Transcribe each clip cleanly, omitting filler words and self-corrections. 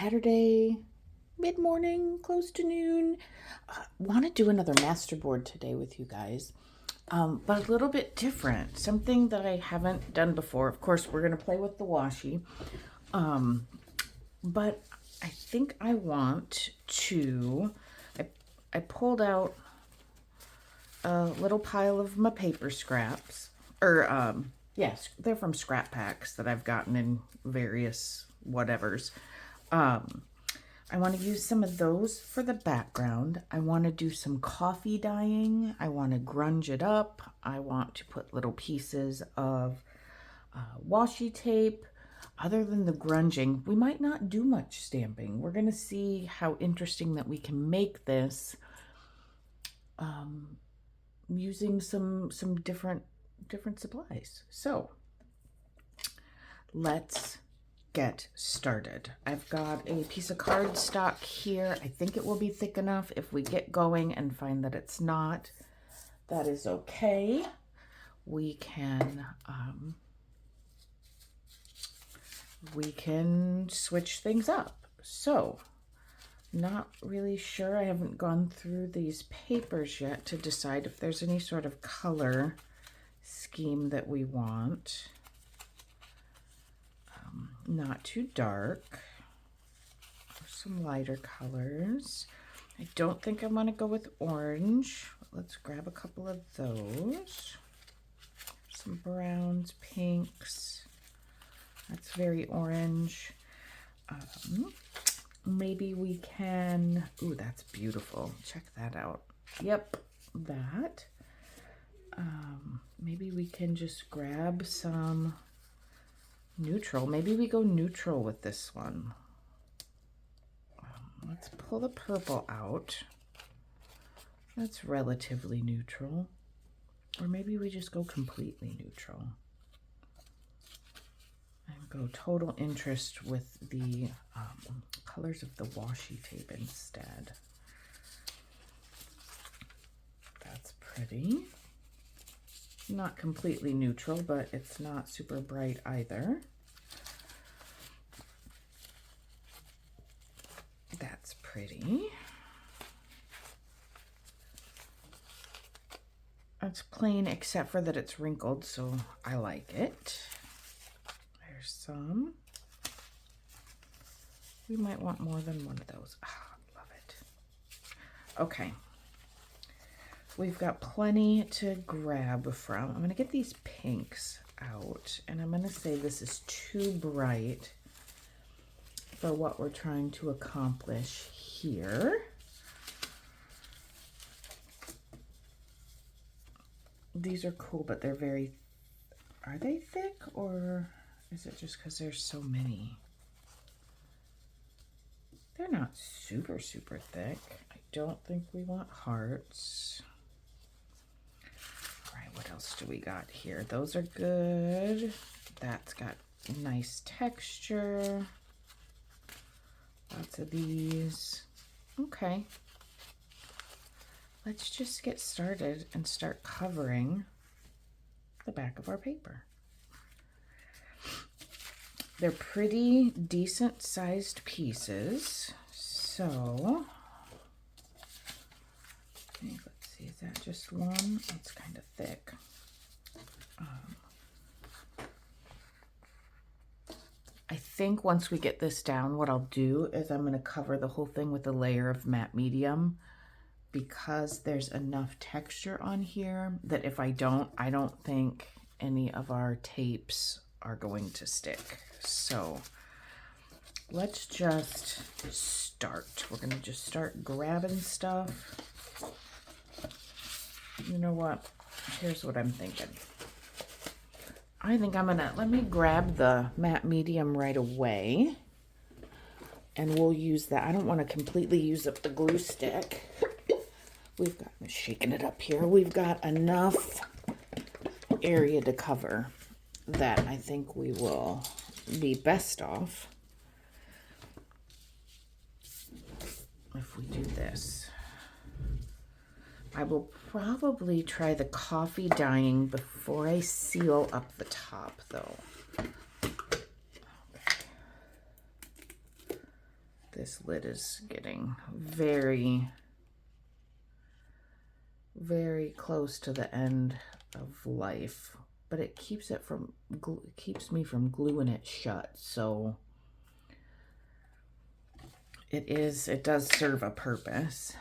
Saturday, mid-morning, close to noon. Want to do another masterboard today with you guys, but a little bit different. Something that I haven't done before. Of course, we're going to play with the washi, but I think I want to, I pulled out a little pile of my paper scraps, or yes, they're from scrap packs that I've gotten in various whatevers. I want to use some of those for the background. I want to do some coffee dyeing. I want to grunge it up. I want to put little pieces of washi tape. Other than the grunging, we might not do much stamping. We're going to see how interesting that we can make this using some different supplies. So let's get started. I've got a piece of cardstock here. I think it will be thick enough. If we get going and find that it's not, that is okay. We can switch things up. So, not really sure. I haven't gone through these papers yet to decide if there's any sort of color scheme that we want. Not too dark. Some lighter colors. I don't think I want to go with orange. Let's grab a couple of those. Some browns, pinks. That's very orange. Maybe we can, ooh, that's beautiful. Check that out. Yep, that. Maybe we can just grab some neutral. Maybe we go neutral with this one. Let's pull the purple out. That's relatively neutral. Or maybe we just go completely neutral. And go total interest with the colors of the washi tape instead. That's pretty. Not completely neutral, but it's not super bright either. That's pretty. It's plain except for that it's wrinkled, so I like it. There's some. We might want more than one of those. Ah, love it. Okay. We've got plenty to grab from. I'm going to get these pinks out, and I'm going to say this is too bright for what we're trying to accomplish here. These are cool, but they're very, are they thick, or is it just because there's so many? They're not super thick. I don't think we want hearts. All right, what else do we got here? Those are good. That's got nice texture. Lots of these. Okay. Let's just get started and start covering the back of our paper. They're pretty decent sized pieces. So, let's see, is that just one? It's kind of thick. I think once we get this down, what I'll do is I'm going to cover the whole thing with a layer of matte medium, because there's enough texture on here that if I don't think any of our tapes are going to stick. So let's just start. We're going to just start grabbing stuff. You know what? Here's what I'm thinking. I think I'm gonna, let me grab the matte medium right away, and we'll use that. I don't want to completely use up the glue stick. We've got, I'm shaking it up here. We've got enough area to cover that I think we will be best off if we do this. I will probably try the coffee dyeing before I seal up the top, though. Okay. this lid is getting very, very close to the end of life, but it keeps it from, it keeps me from gluing it shut. So it does serve a purpose.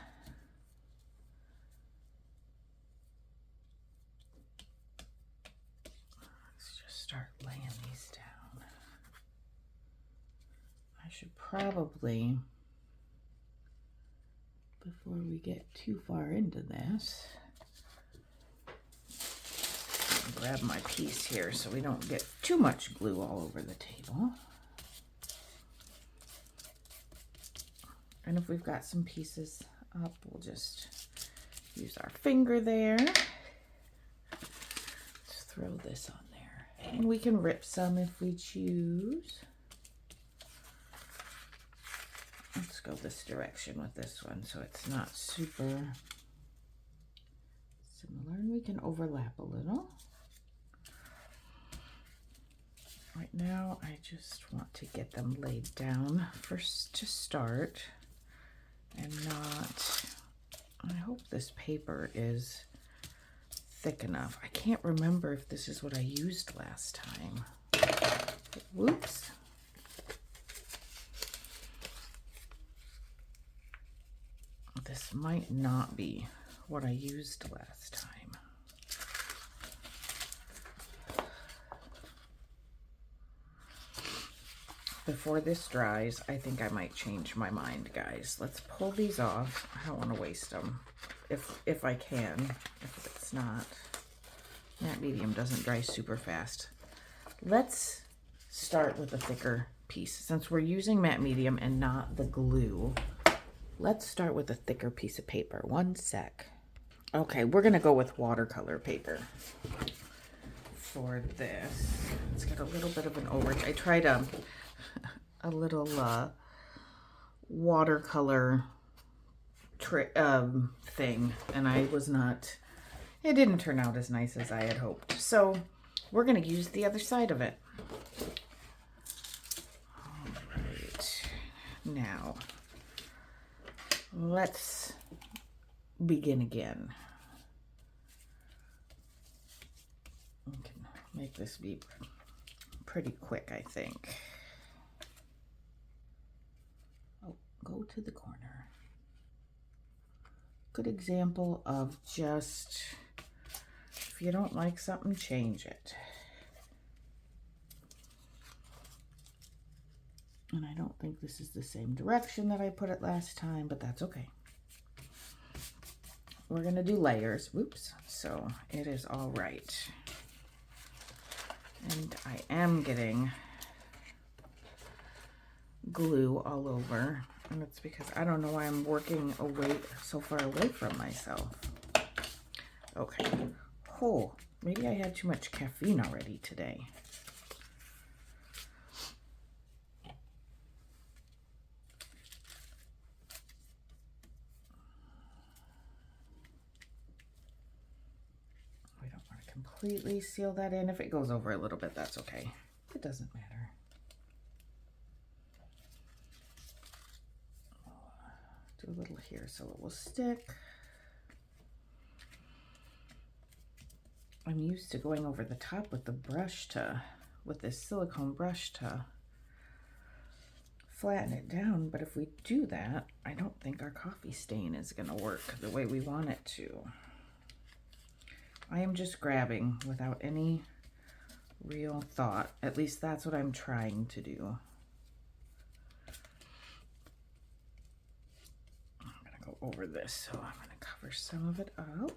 Let's just start laying these down. I should probably, before we get too far into this, grab my piece here so we don't get too much glue all over the table. And if we've got some pieces up, we'll just use our finger there. Let's throw this on there. And we can rip some if we choose. Let's go this direction with this one so it's not super similar. And we can overlap a little. Right now, I just want to get them laid down first to start. And not, I hope this paper is thick enough. I can't remember if this is what I used last time. Whoops. This might not be what I used last time. Before this dries, I think I might change my mind, guys. Let's pull these off. I don't want to waste them if I can. If it's not, matte medium doesn't dry super fast. Let's start with a thicker piece. Since we're using matte medium and not the glue, let's start with a thicker piece of paper. One sec. Okay, we're gonna go with watercolor paper for this. It's got a little bit of an overage. I tried a little watercolor thing, and I was not, it didn't turn out as nice as I had hoped. So we're going to use the other side of it. All right, now let's begin again. We can make this be pretty quick, I think. Go to the corner. Good example of just, if you don't like something, change it. And I don't think this is the same direction that I put it last time, but that's okay. We're gonna do layers. Whoops. So it is all right. And I am getting glue all over. And it's because I don't know why I'm working away so far away from myself. Okay. Oh, maybe I had too much caffeine already today. We don't want to completely seal that in. If it goes over a little bit, that's okay. It doesn't matter. A little here so it will stick. I'm used to going over the top with the brush with this silicone brush to flatten it down, but if we do that, I don't think our coffee stain is going to work the way we want it to. I am just grabbing without any real thought. At least that's what I'm trying to do. Over this, so I'm going to cover some of it up.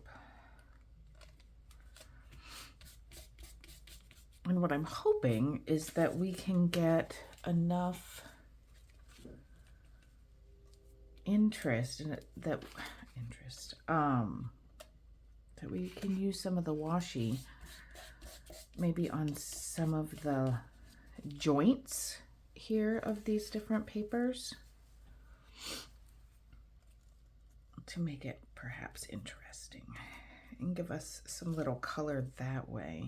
And what I'm hoping is that we can get enough interest in it, that we can use some of the washi maybe on some of the joints here of these different papers, to make it perhaps interesting and give us some little color that way.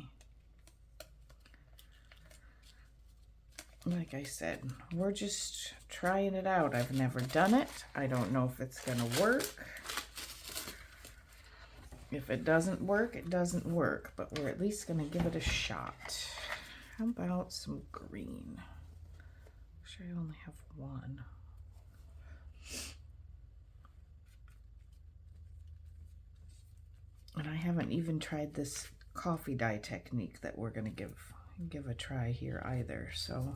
like I said, we're just trying it out. I've never done it. I don't know if it's gonna work. If it doesn't work, it doesn't work, but we're at least gonna give it a shot. How about some green? Actually, I only have one. And I haven't even tried this coffee dye technique that we're gonna give a try here either. So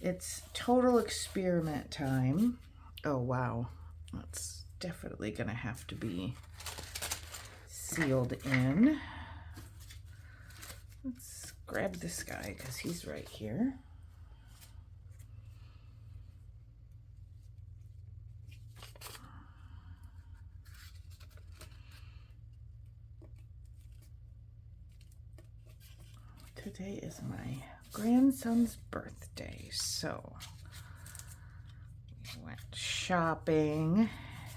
it's total experiment time. Oh wow, that's definitely gonna have to be sealed in. Let's grab this guy because he's right here. Today is my grandson's birthday, so we went shopping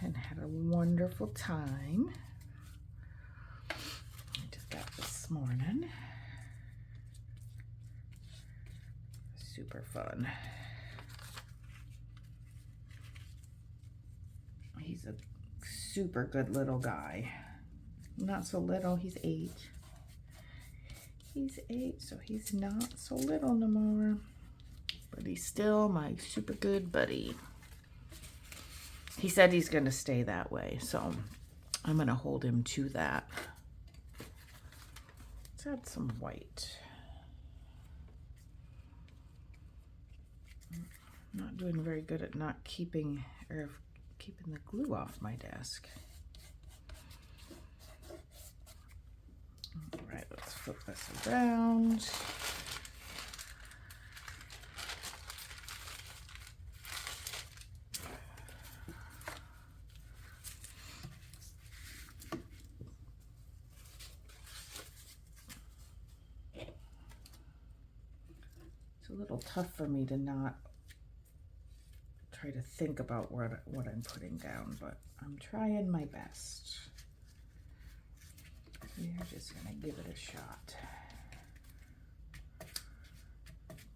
and had a wonderful time. I just got this morning. Super fun. He's a super good little guy. Not so little, he's 8. He's 8, so he's not so little no more. But he's still my super good buddy. He said he's going to stay that way, so I'm going to hold him to that. Let's add some white. I'm not doing very good at not keeping the glue off my desk. All right, let's flip this around. It's a little tough for me to not try to think about what I'm putting down, but I'm trying my best. We're just gonna give it a shot.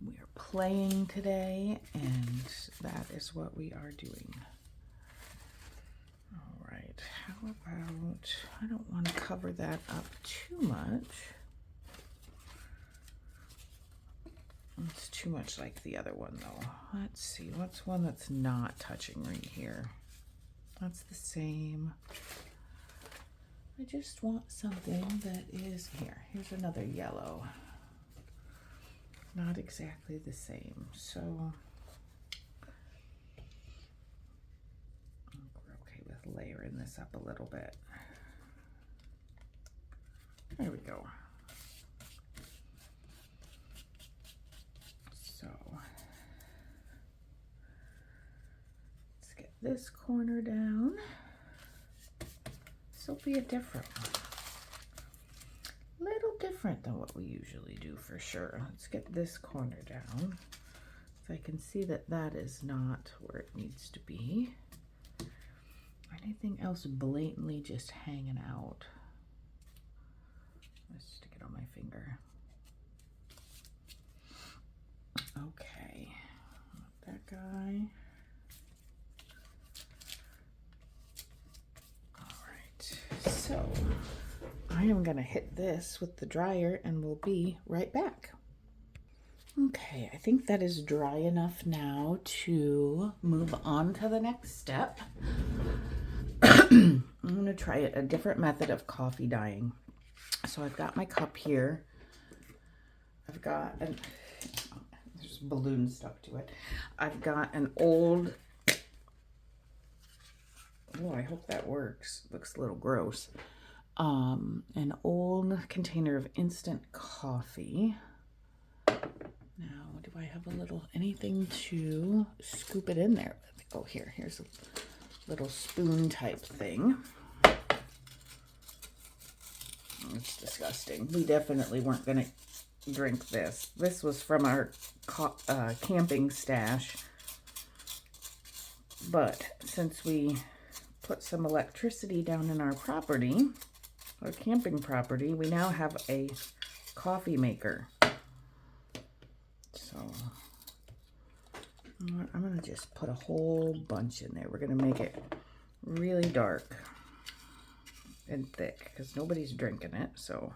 We are playing today, and that is what we are doing. All right, how about, I don't want to cover that up too much. It's too much like the other one though. Let's see, what's one that's not touching right here? That's the same. I just want something that is here. Here's another yellow. Not exactly the same. So we're okay with layering this up a little bit. There we go. So let's get this corner down. This will be a different one. Little different than what we usually do for sure. Let's get this corner down so I can see that that is not where it needs to be. Anything else blatantly just hanging out? Let's stick it on my finger. Okay, that guy. So I am gonna hit this with the dryer and we'll be right back. Okay, I think that is dry enough now to move on to the next step. I'm gonna try a different method of coffee dyeing. So I've got my cup here. I've got there's a balloon stuck to it. I've got an old, oh, I hope that works. Looks a little gross. An old container of instant coffee. Now, do I have a little anything to scoop it in there with? Oh, here's a little spoon type thing. It's disgusting. We definitely weren't gonna drink this. This was from our camping stash. But since we put some electricity down in our property, our camping property, we now have a coffee maker. So I'm gonna just put a whole bunch in there. We're gonna make it really dark and thick because nobody's drinking it, so.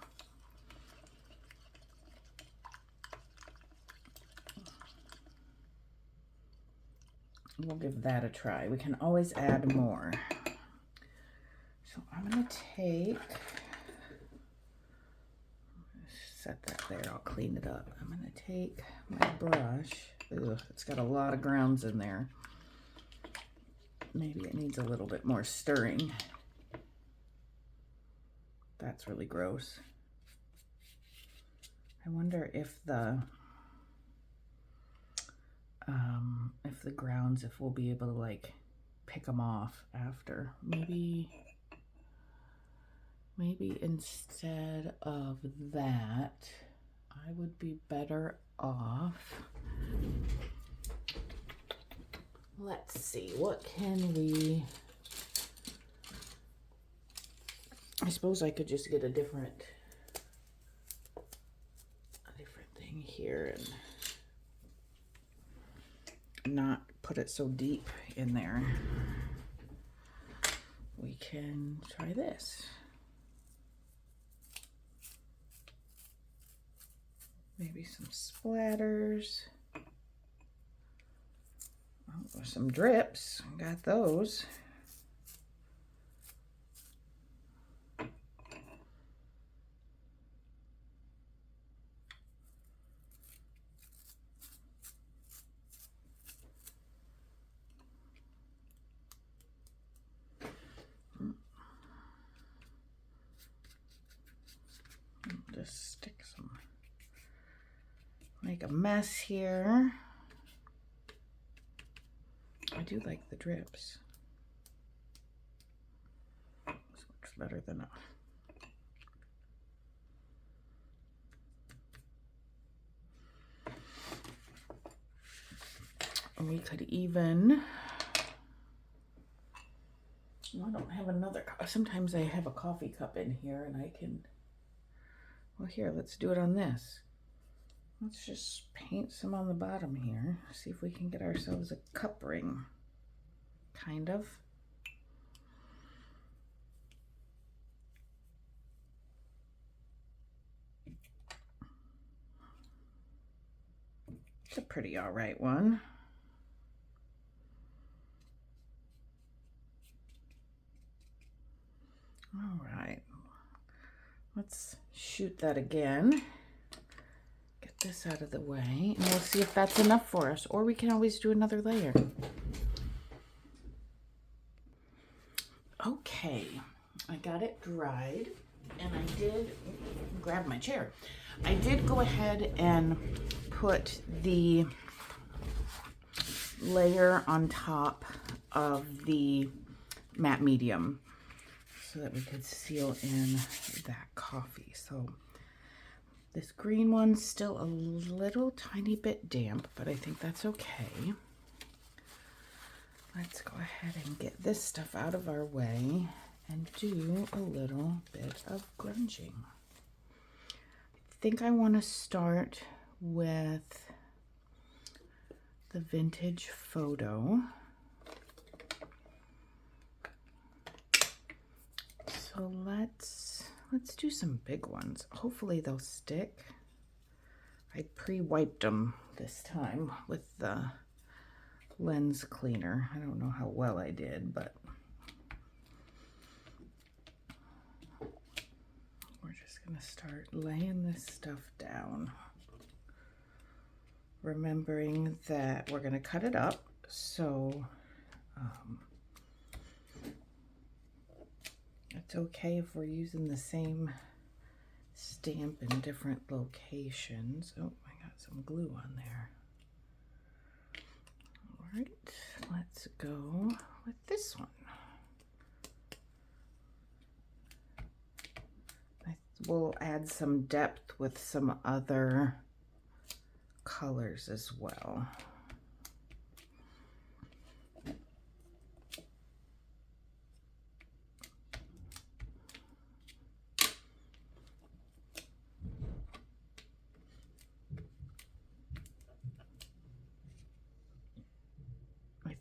We'll give that a try. We can always add more. So I'm gonna set that there, I'll clean it up. I'm gonna take my brush. Ugh, it's got a lot of grounds in there. Maybe it needs a little bit more stirring. That's really gross. I wonder if the grounds, if we'll be able to like pick them off after. Maybe instead of that, I would be better off. Let's see, what can we, I suppose I could just get a different thing here and not put it so deep in there. We can try this. Maybe some splatters. Oh, some drips. Got those. Just stick some, make a mess here. I do like the drips. This looks better than we could even, I don't have another, sometimes I have a coffee cup in here and I can, well here, let's do it on this. Let's just paint some on the bottom here. See if we can get ourselves a cup ring, kind of. It's a pretty all right one. All right, let's shoot that again. Get this out of the way, and we'll see if that's enough for us, or we can always do another layer. Okay, I got it dried, and I did grab my chair. I did go ahead and put the layer on top of the matte medium so that we could seal in that coffee. So this green one's still a little tiny bit damp, but I think that's okay. Let's go ahead and get this stuff out of our way and do a little bit of grunging. I think I want to start with the vintage photo. So let's do some big ones. Hopefully they'll stick. I pre-wiped them this time with the lens cleaner. I don't know how well I did, but we're just gonna start laying this stuff down. Remembering that we're gonna cut it up, so it's okay if we're using the same stamp in different locations. Oh, I got some glue on there. All right, let's go with this one. We'll add some depth with some other colors as well.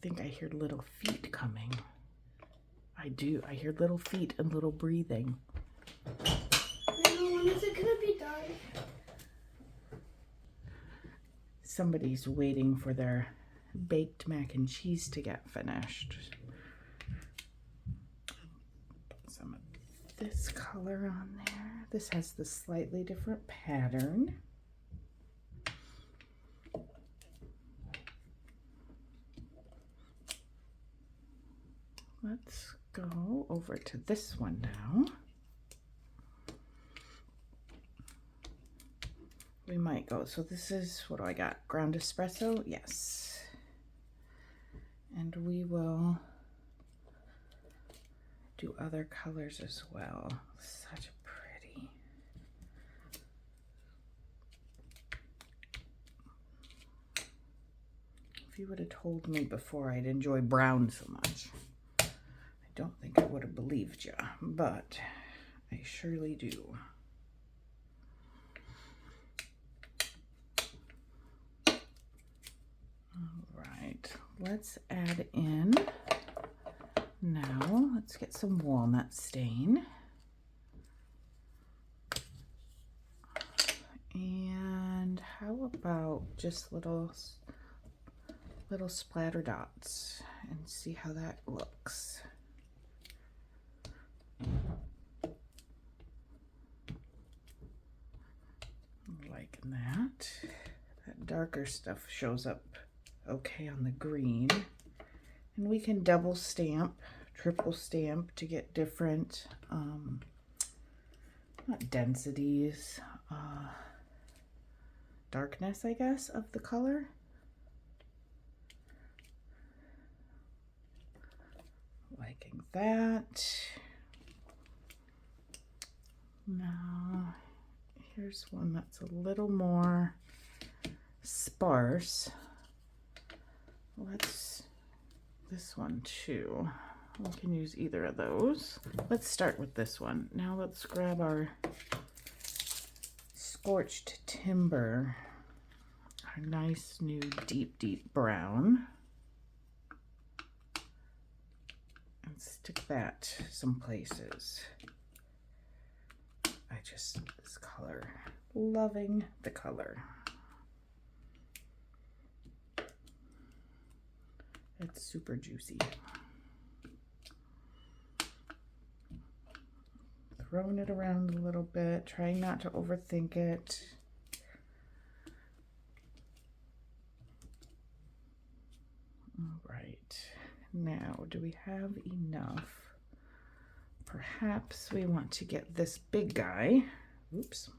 think I hear little feet coming. I do. I hear little feet and little breathing. When is it gonna be done? Somebody's waiting for their baked mac and cheese to get finished. Put some of this color on there. This has the slightly different pattern. Let's go over to this one now. We might go, so this is, what do I got? Ground espresso? Yes. And we will do other colors as well. Such a pretty. If you would have told me before I'd enjoy brown so much, I don't think I would have believed you, but I surely do. Let's add in, now let's get some walnut stain. And how about just little splatter dots and see how that looks. Liking that. That darker stuff shows up okay on the green, and we can double stamp, triple stamp to get different not densities, darkness, I guess, of the color. Liking that. Now here's one that's a little more sparse. Let's, this one too. We can use either of those. Let's start with this one. Now let's grab our scorched timber, our nice new deep brown, and stick that some places. This color, loving the color. It's super juicy. Throwing it around a little bit, trying not to overthink it. All right, now do we have enough? Perhaps we want to get this big guy, oops,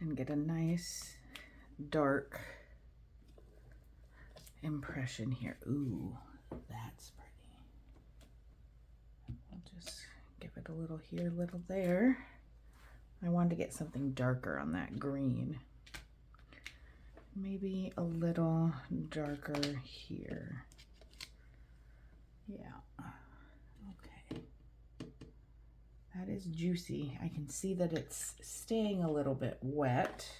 and get a nice dark impression here. Ooh, that's pretty. I'll just give it a little here, a little there. I wanted to get something darker on that green. Maybe a little darker here. Yeah. Okay. That is juicy. I can see that it's staying a little bit wet.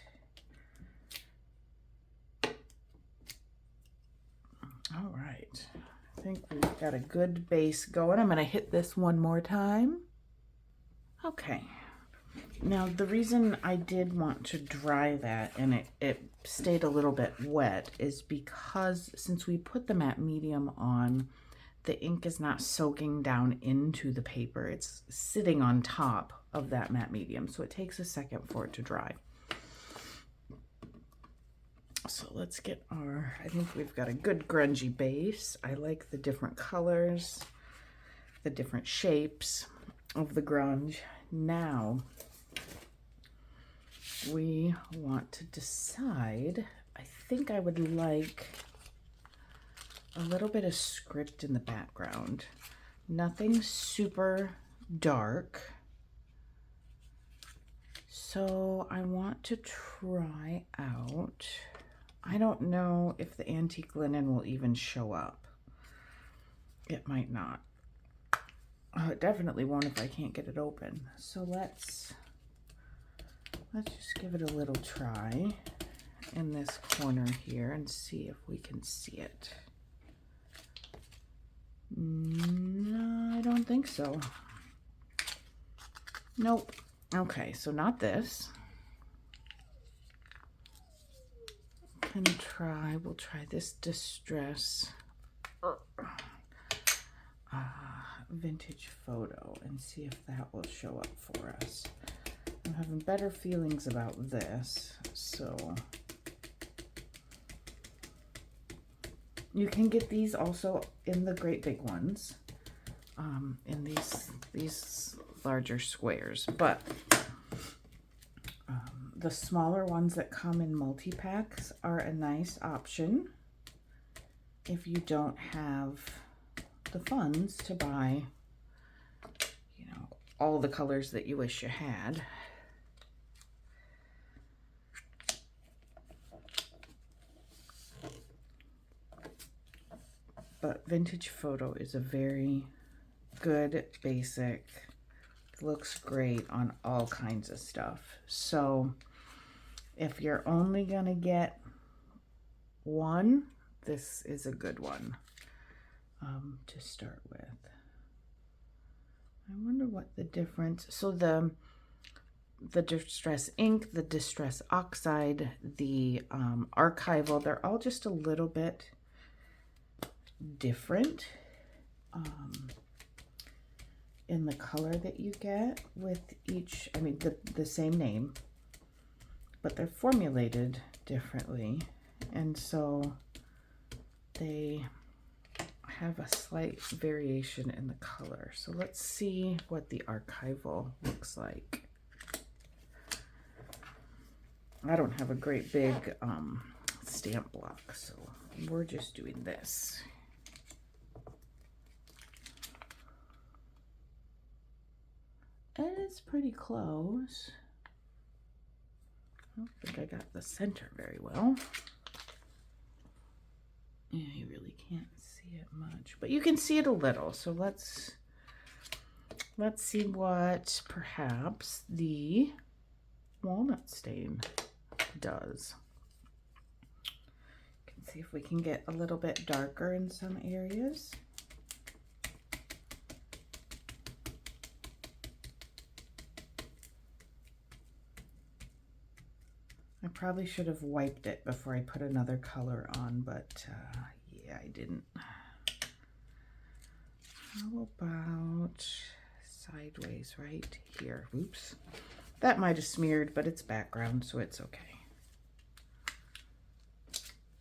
All right, I think we've got a good base going. I'm gonna hit this one more time. Okay, now the reason I did want to dry that and it stayed a little bit wet is because since we put the matte medium on, the ink is not soaking down into the paper. It's sitting on top of that matte medium, so it takes a second for it to dry. So let's get our, I think we've got a good grungy base. I like the different colors, the different shapes of the grunge. Now we want to decide, I think I would like a little bit of script in the background. Nothing super dark. So I want to try out, I don't know if the antique linen will even show up. It might not. It definitely won't if I can't get it open. So let's just give it a little try in this corner here and see if we can see it. No, I don't think so. Nope. Okay, so not this. We'll try this Distress vintage photo and see if that will show up for us. I'm having better feelings about this, so you can get these also in the great big ones, in these larger squares, but the smaller ones that come in multi-packs are a nice option if you don't have the funds to buy, you know, all the colors that you wish you had. But vintage photo is a very good basic. Looks great on all kinds of stuff. So if you're only gonna get one, this is a good one to start with. I wonder what the difference. So the Distress ink, the Distress oxide, the archival, they're all just a little bit different in the color that you get with each. I mean, the same name, but they're formulated differently, and so they have a slight variation in the color. So let's see what the archival looks like. I don't have a great big stamp block, so we're just doing this. And it's pretty close. I don't think I got the center very well. Yeah, you really can't see it much, but you can see it a little. So let's see what perhaps the walnut stain does. You can see if we can get a little bit darker in some areas. I probably should have wiped it before I put another color on, but yeah, I didn't. How about sideways right here? Oops. That might have smeared, but it's background, so it's okay.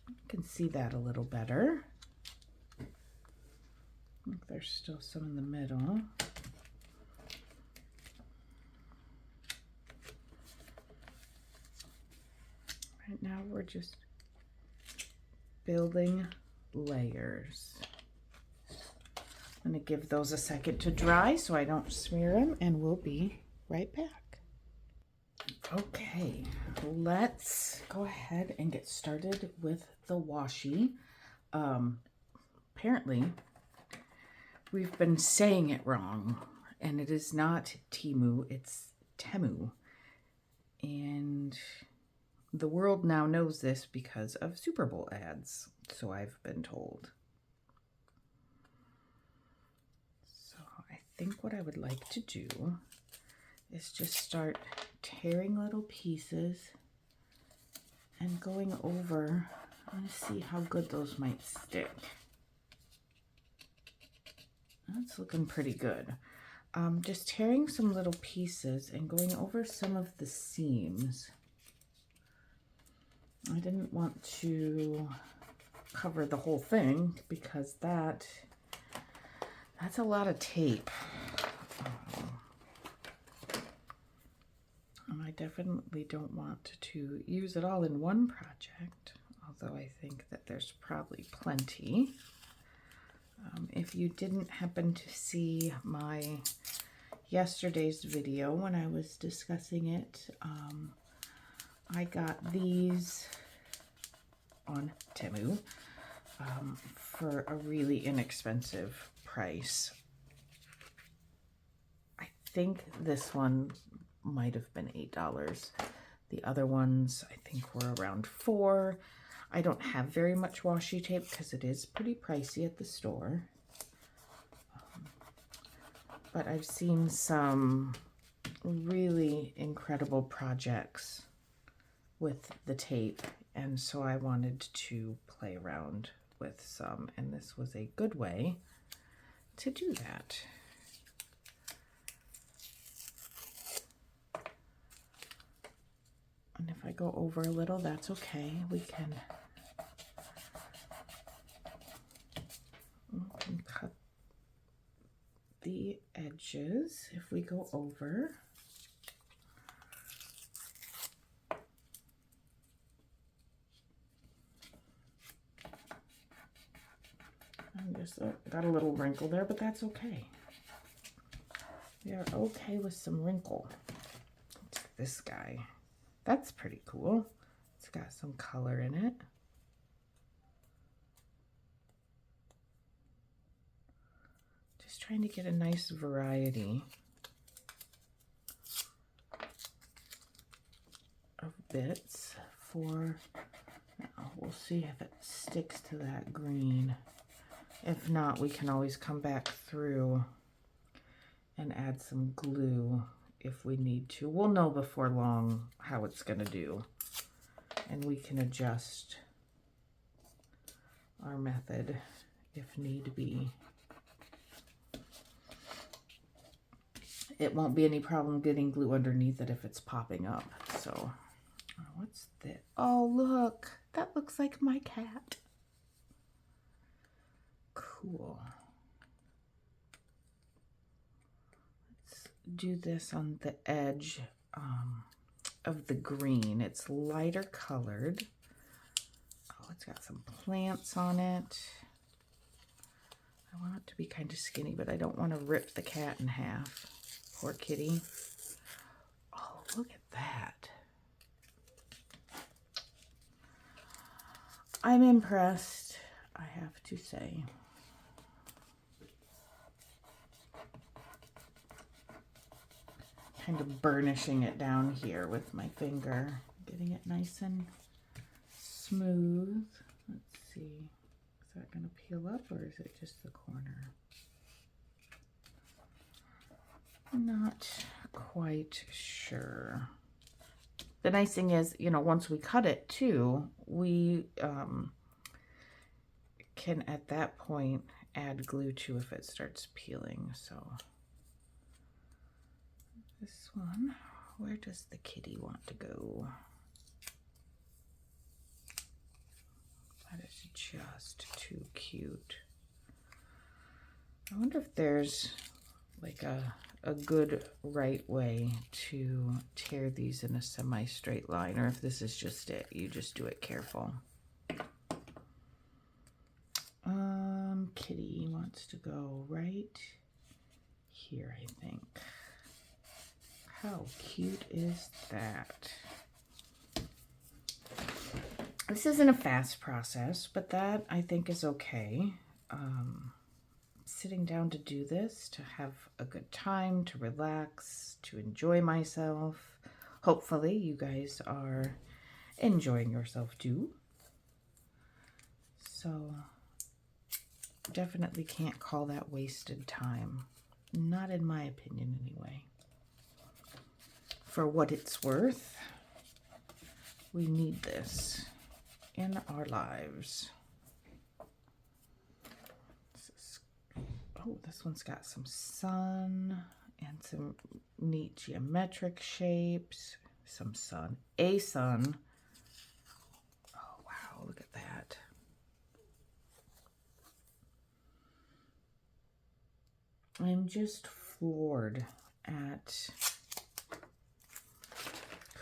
You can see that a little better. I think there's still some in the middle. Right now we're just building layers. I'm going to give those a second to dry so I don't smear them, and we'll be right back. Okay, let's go ahead and get started with the washi. Apparently, we've been saying it wrong, and it is not Temu, it's Temu. And the world now knows this because of Super Bowl ads, so I've been told. So I think what I would like to do is just start tearing little pieces and going over. I want to see how good those might stick. That's looking pretty good. Just tearing some little pieces and going over some of the seams. I didn't want to cover the whole thing because that's a lot of tape. And I definitely don't want to use it all in one project, although I think that there's probably plenty. If you didn't happen to see my yesterday's video when I was discussing it, I got these on Temu for a really inexpensive price. I think this one might have been $8. The other ones I think were around $4. I don't have very much washi tape because it is pretty pricey at the store. but I've seen some really incredible projects with the tape, and so I wanted to play around with some, and this was a good way to do that. And if I go over a little, that's okay. We can cut the edges if we go over. I just got a little wrinkle there, but that's okay. We are okay with some wrinkle. This guy, that's pretty cool. It's got some color in it. Just trying to get a nice variety of bits for, we'll see if it sticks to that green. If not, we can always come back through and add some glue if we need to. We'll know before long how it's going to do, and we can adjust our method if need be. It won't be any problem getting glue underneath it if it's popping up. So, what's this? Oh, look, that looks like my cat. Cool. Let's do this on the edge of the green. It's lighter colored. Oh, it's got some plants on it. I want it to be kind of skinny, but I don't want to rip the cat in half. Poor kitty. Oh, look at that. I'm impressed, I have to say. Kind of burnishing it down here with my finger, getting it nice and smooth. Let's see, is that going to peel up or is it just the corner? Not quite sure. The nice thing is, you know, once we cut it too, we can at that point add glue to if it starts peeling. So this one, where does the kitty want to go? That is just too cute. I wonder if there's like a good right way to tear these in a semi-straight line, or if this is just it, you just do it careful. Kitty wants to go right here, I think. How cute is that? This isn't a fast process, but that I think is okay. Sitting down to do this, to have a good time, to relax, to enjoy myself. Hopefully you guys are enjoying yourself too. So definitely can't call that wasted time. Not in my opinion anyway. For what it's worth, we need this in our lives. Oh, this one's got some sun and some neat geometric shapes. Some sun. A sun. Oh, wow, look at that. I'm just floored at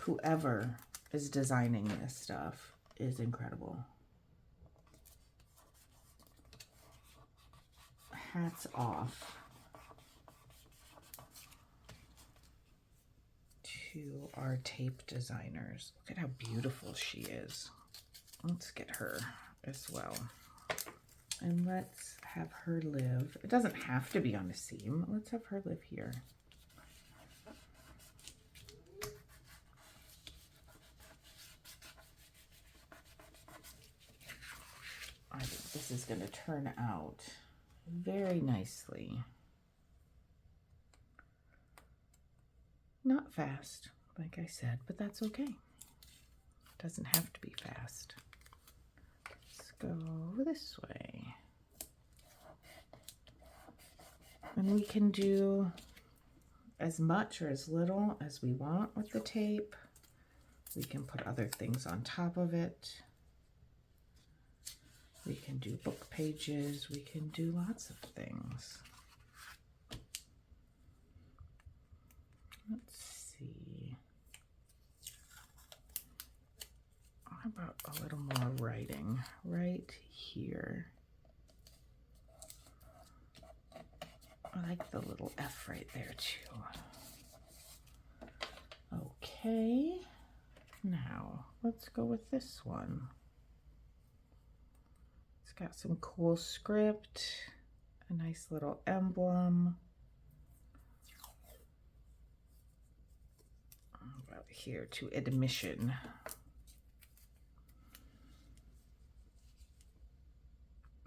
whoever is designing this stuff is incredible. Hats off to our tape designers. Look at how beautiful she is. Let's get her as well. And let's have her live. It doesn't have to be on a seam. Let's have her live here. I think this is going to turn out very nicely. Not fast, like I said, but that's okay. It doesn't have to be fast. Let's go this way. And we can do as much or as little as we want with the tape. We can put other things on top of it. We can do book pages. We can do lots of things. Let's see. How about a little more writing right here? I like the little F right there too. Okay, now let's go with this one. It's got some cool script, a nice little emblem. About here to admission.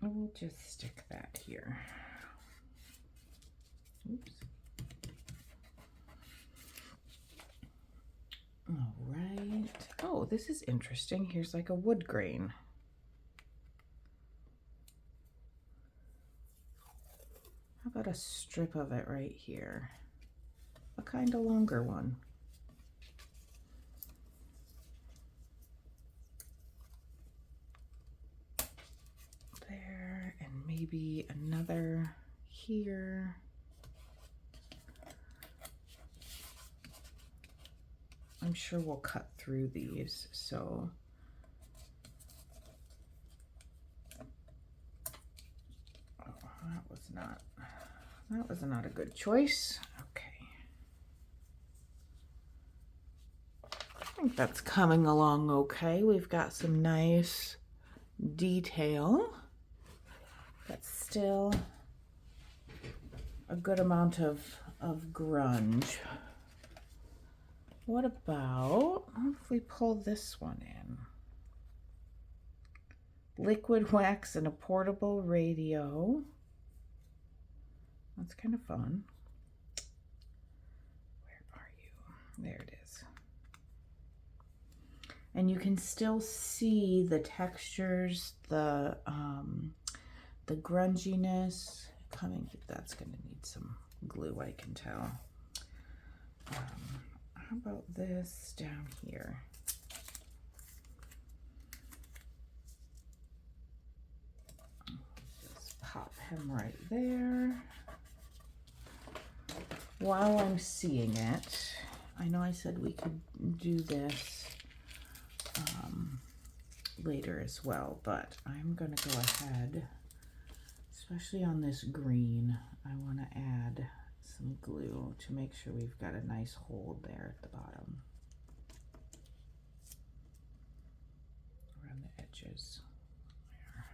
We'll just stick that here. Oops. All right. Oh, this is interesting. Here's like a wood grain. How about a strip of it right here? A kind of longer one. There, and maybe another here. I'm sure we'll cut through these, so that was not a good choice. Okay. I think that's coming along okay. We've got some nice detail, but still a good amount of grunge. What about if we pull this one in? Liquid wax and a portable radio. That's kind of fun. Where are you? There it is. And you can still see the textures, the grunginess coming. That's going to need some glue, I can tell. How about this down here? Just pop him right there. While I'm seeing it, I know I said we could do this later as well, but I'm going to go ahead, especially on this green, I want to add some glue to make sure we've got a nice hold there at the bottom around the edges. There.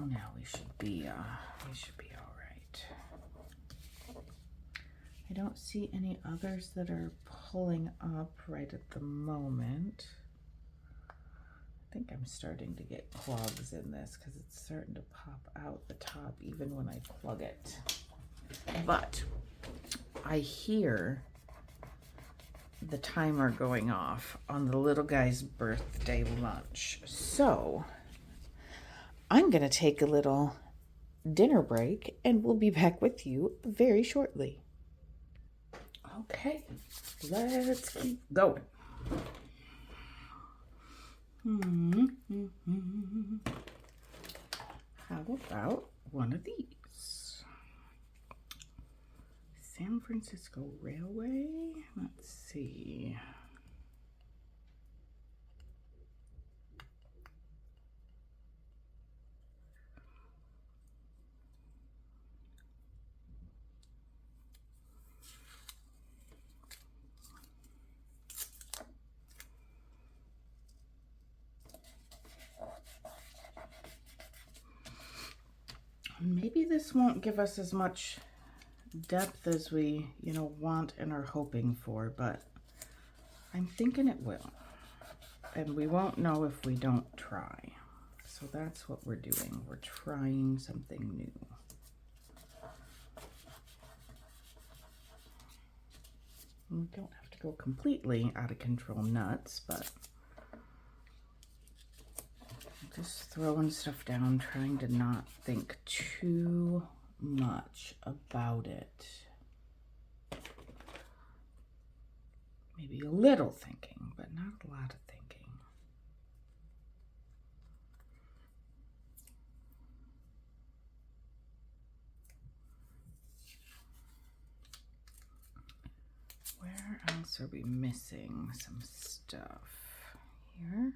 Now we should be all right. I don't see any others that are pulling up right at the moment. I think I'm starting to get clogs in this because it's starting to pop out the top even when I plug it. But I hear the timer going off on the little guy's birthday lunch. So I'm going to take a little dinner break and we'll be back with you very shortly. Okay, let's keep going. How about one of these? San Francisco Railway. Let's see. Maybe this won't give us as much depth as we, want and are hoping for, but I'm thinking it will. And we won't know if we don't try. So that's what we're doing. We're trying something new. We don't have to go completely out of control nuts, but just throwing stuff down, trying to not think too much about it. Maybe a little thinking, but not a lot of thinking. Where else are we missing some stuff? Here?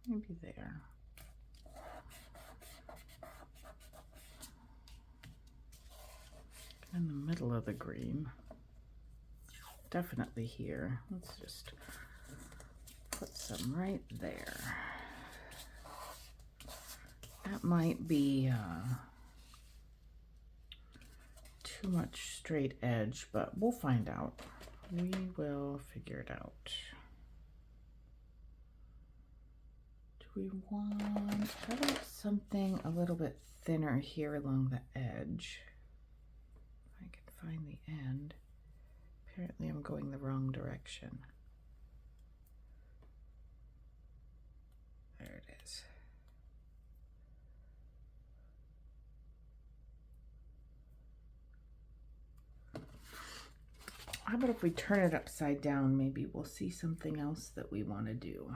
Maybe there. In the middle of the green. Definitely here. Let's just put some right there. That might be too much straight edge, but we'll find out. We will figure it out. Do we want, how about something a little bit thinner here along the edge? If I can find the end. Apparently I'm going the wrong direction. There it is. How about if we turn it upside down, maybe we'll see something else that we want to do.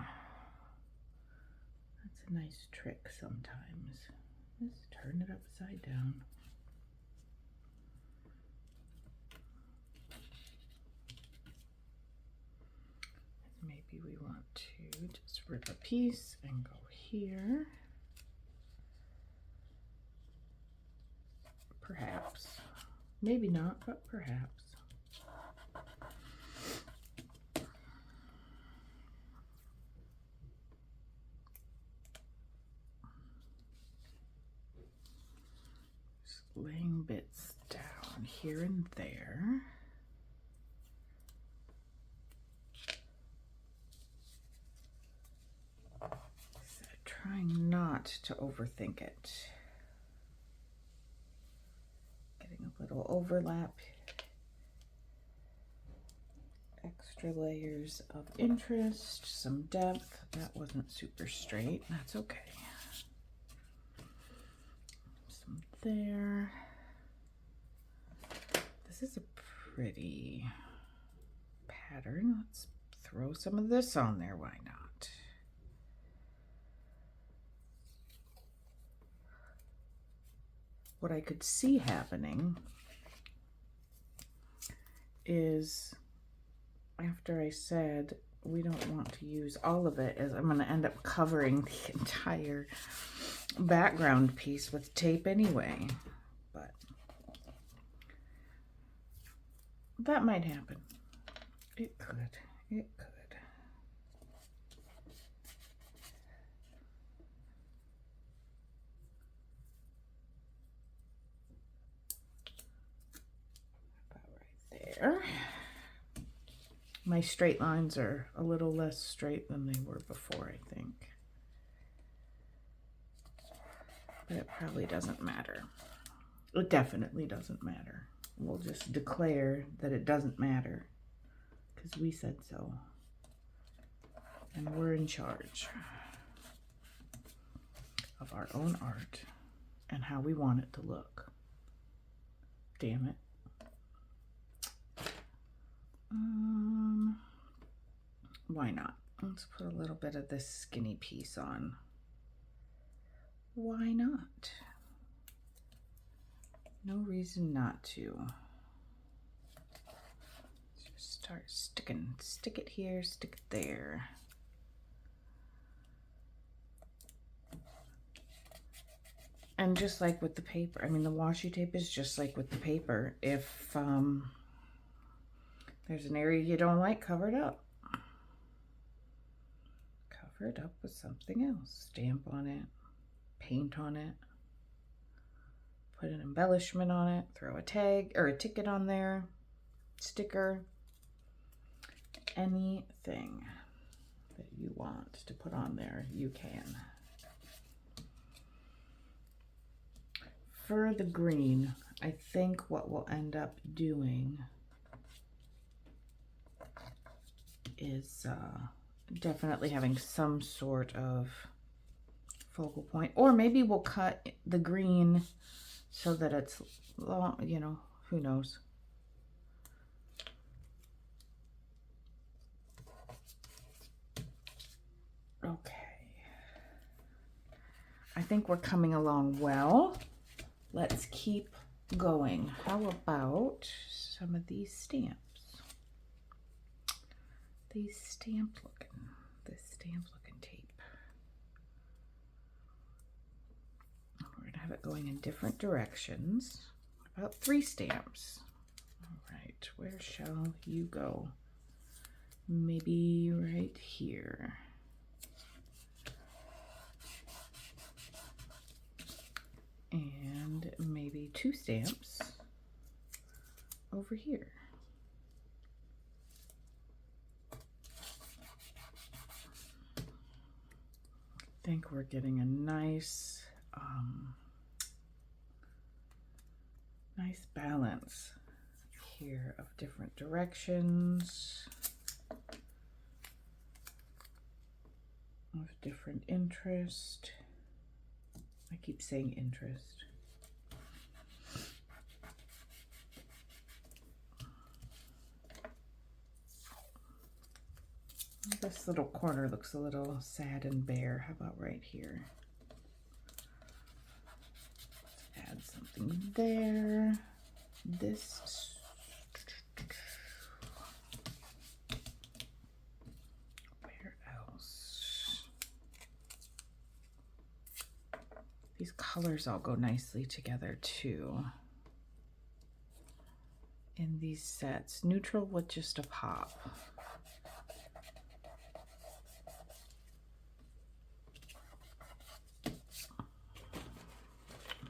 That's a nice trick sometimes. Just turn it upside down. Maybe we want to just rip a piece and go here. Perhaps. Maybe not, but perhaps. Just laying bits down here and there. Trying not to overthink it. Getting a little overlap. Extra layers of interest, some depth. That wasn't super straight. That's okay. Some there. This is a pretty pattern. Let's throw some of this on there. Why not? What I could see happening is after I said we don't want to use all of it, is I'm going to end up covering the entire background piece with tape anyway. But that might happen. It could. It could. There. My straight lines are a little less straight than they were before, I think. But it probably doesn't matter. It definitely doesn't matter. We'll just declare that it doesn't matter because we said so. And we're in charge of our own art and how we want it to look. Damn it. Why not? Let's put a little bit of this skinny piece on. Why not? No reason not to. Let's just start sticking. Stick it here, stick it there. And just like with the paper, I mean, the washi tape is just like with the paper. If there's an area you don't like, cover it up. Cover it up with something else. Stamp on it, paint on it, put an embellishment on it, throw a tag or a ticket on there, sticker, anything that you want to put on there, you can. For the green, I think what we'll end up doing is definitely having some sort of focal point. Or maybe we'll cut the green so that it's long, you know, who knows. Okay. I think we're coming along well. Let's keep going. How about some of these stamps? This stamp looking tape. We're gonna have it going in different directions. About 3 stamps. All right, where shall you go? Maybe right here. And maybe 2 stamps over here. I think we're getting a nice nice balance here of different directions, of different interest. I keep saying interest. This little corner looks a little sad and bare. How about right here? Let's add something there. This. Where else? These colors all go nicely together too. In these sets, neutral with just a pop.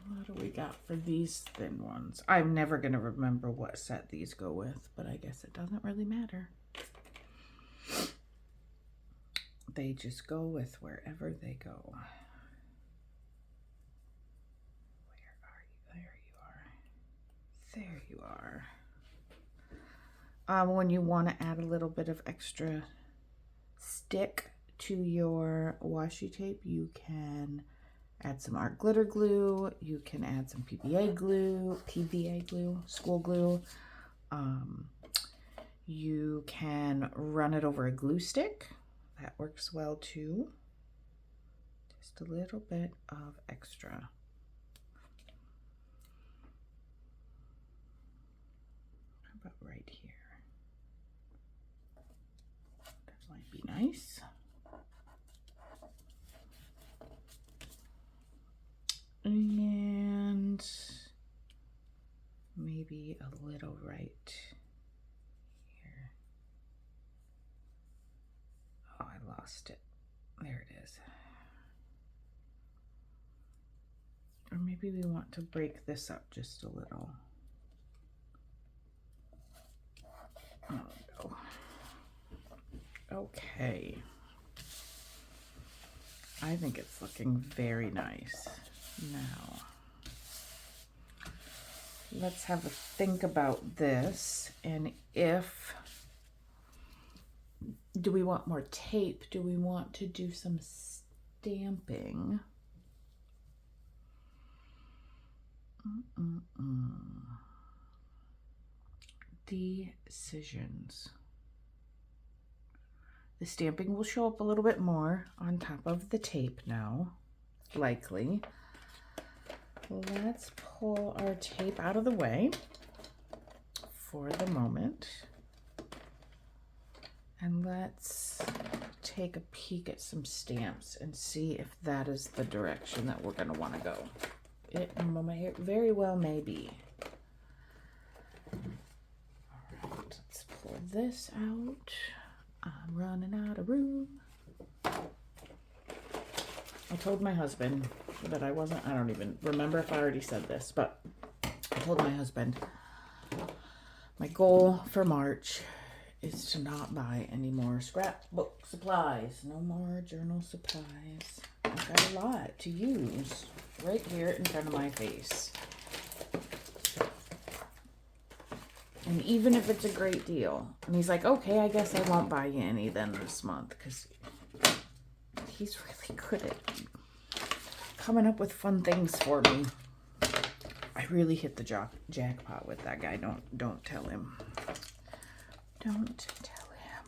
What do we got for these thin ones? I'm never going to remember what set these go with, but I guess it doesn't really matter. They just go with wherever they go. Where are you? There you are. There you are. When you want to add a little bit of extra stick to your washi tape, you can add some art glitter glue. You can add some PVA glue, school glue. You can run it over a glue stick. That works well too. Just a little bit of extra. How about right here? That might be nice. And maybe a little right here. Oh, I lost it. There it is. Or maybe we want to break this up just a little. Oh no. Okay. I think it's looking very nice. Now, let's have a think about this, and do we want more tape? Do we want to do some stamping? Decisions. The stamping will show up a little bit more on top of the tape now, likely. Let's pull our tape out of the way for the moment. And let's take a peek at some stamps and see if that is the direction that we're going to want to go. It very well may be. All right, let's pull this out. I'm running out of room. I told my husband that I don't even remember if I already said this, but I told my husband my goal for March is to not buy any more scrapbook supplies. No more journal supplies. I've got a lot to use right here in front of my face. And even if it's a great deal. And he's like, okay, I guess I won't buy you any then this month. Because he's really good at coming up with fun things for me. I really hit the jackpot with that guy. Don't tell him. Don't tell him.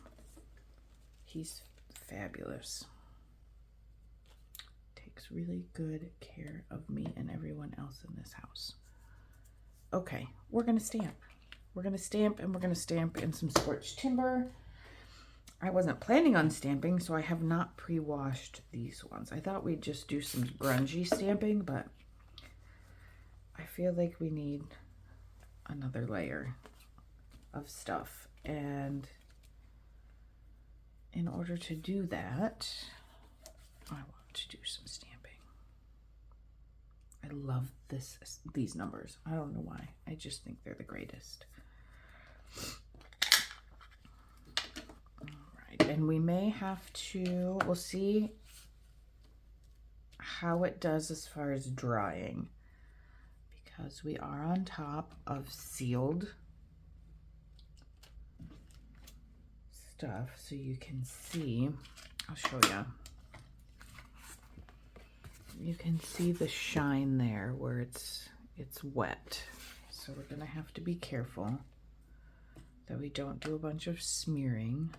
He's fabulous. Takes really good care of me and everyone else in this house. Okay, we're gonna stamp. We're gonna stamp, and we're gonna stamp in some scorched timber. I wasn't planning on stamping, so I have not pre-washed these ones. I thought we'd just do some grungy stamping, but I feel like we need another layer of stuff. And in order to do that, I want to do some stamping. I love these numbers. I don't know why. I just think they're the greatest. And we may have to, we'll see how it does as far as drying, because we are on top of sealed stuff, so you can see, I'll show you. You can see the shine there where it's wet. So we're gonna have to be careful that we don't do a bunch of smearing.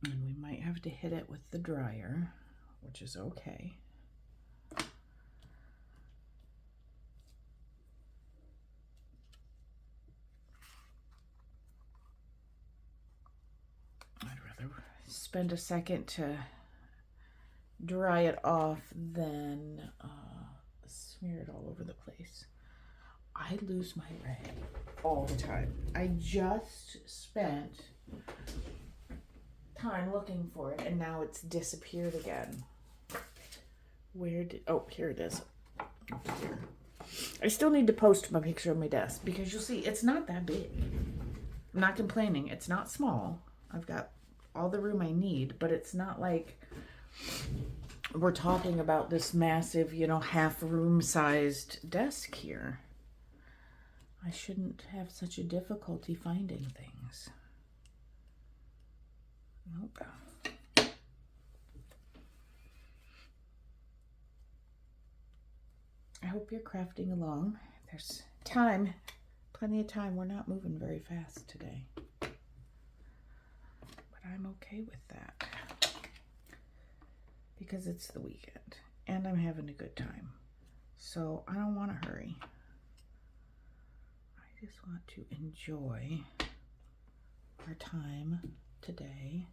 And we might have to hit it with the dryer, which is okay. I'd rather spend a second to dry it off than smear it all over the place. I lose my rag all the time. I just spent time looking for it, and now it's disappeared again. Where did, oh, here it is. Here. I still need to post my picture of my desk, because you'll see it's not that big. I'm not complaining. It's not small. I've got all the room I need, but it's not like we're talking about this massive, you know, half room sized desk here. I shouldn't have such a difficulty finding things. Nope. I hope you're crafting along. There's time, plenty of time. We're not moving very fast today, but I'm okay with that because it's the weekend and I'm having a good time. So I don't want to hurry. I just want to enjoy our time today,